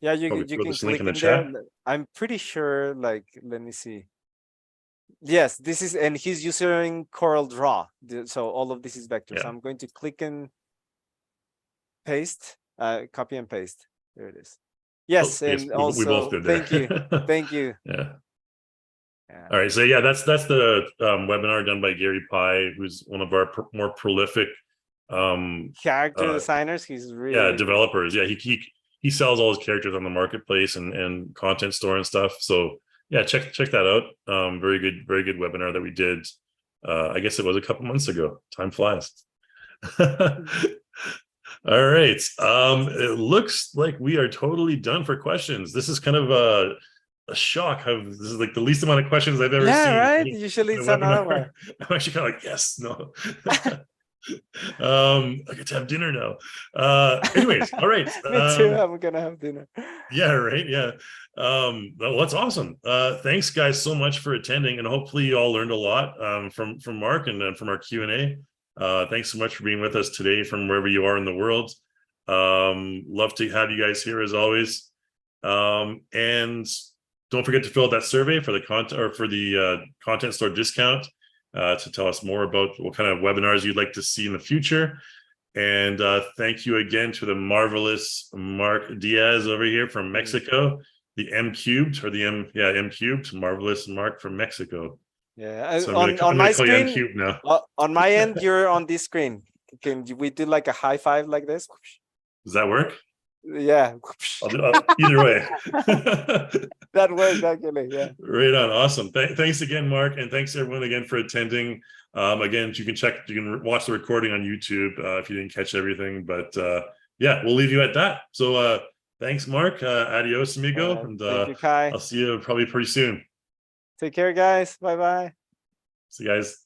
you can click in the chat. I'm pretty sure, let me see. Yes, this is, and he's using Corel Draw. So all of this is vectors. Yeah. So I'm going to click and paste, copy and paste. There it is. Yes, and also we both did thank you. Yeah. Yeah. All right, so yeah, that's the webinar done by Gary Pye, who's one of our more prolific Character designers. He's really developers. Yeah, he sells all his characters on the marketplace and content store and stuff. So yeah, check that out. Very good webinar that we did. I guess it was a couple months ago. Time flies. All right. It looks like we are totally done for questions. This is kind of a shock. This is like the least amount of questions I've ever seen. Yeah, right. Usually it's another one. I'm actually kind of like, yes, no. I get to have dinner now. Anyways, all right. Me too. I'm gonna have dinner. Yeah, right. Yeah. Well, that's awesome. Thanks guys so much for attending, and hopefully you all learned a lot from Mark and from our Q&A. Thanks so much for being with us today from wherever you are in the world. Love to have you guys here as always. And don't forget to fill out that survey for the content or for the content store discount to tell us more about what kind of webinars you'd like to see in the future. And thank you again to the marvelous Mark Diaz over here from Mexico, the M cubed or the M cubed, marvelous Mark from Mexico. Yeah, So on my screen M-cubed now. On my end, you're on this screen. Can we do like a high five like this? Does that work? Yeah. Either way. That works actually. Yeah. Right on. Awesome. Thanks again, Mark, and thanks everyone again for attending. Again, you can watch the recording on YouTube if you didn't catch everything. But yeah, we'll leave you at that. So thanks, Mark. Adios, amigo. And thank you, Kai. I'll see you probably pretty soon. Take care, guys. Bye-bye. See you guys.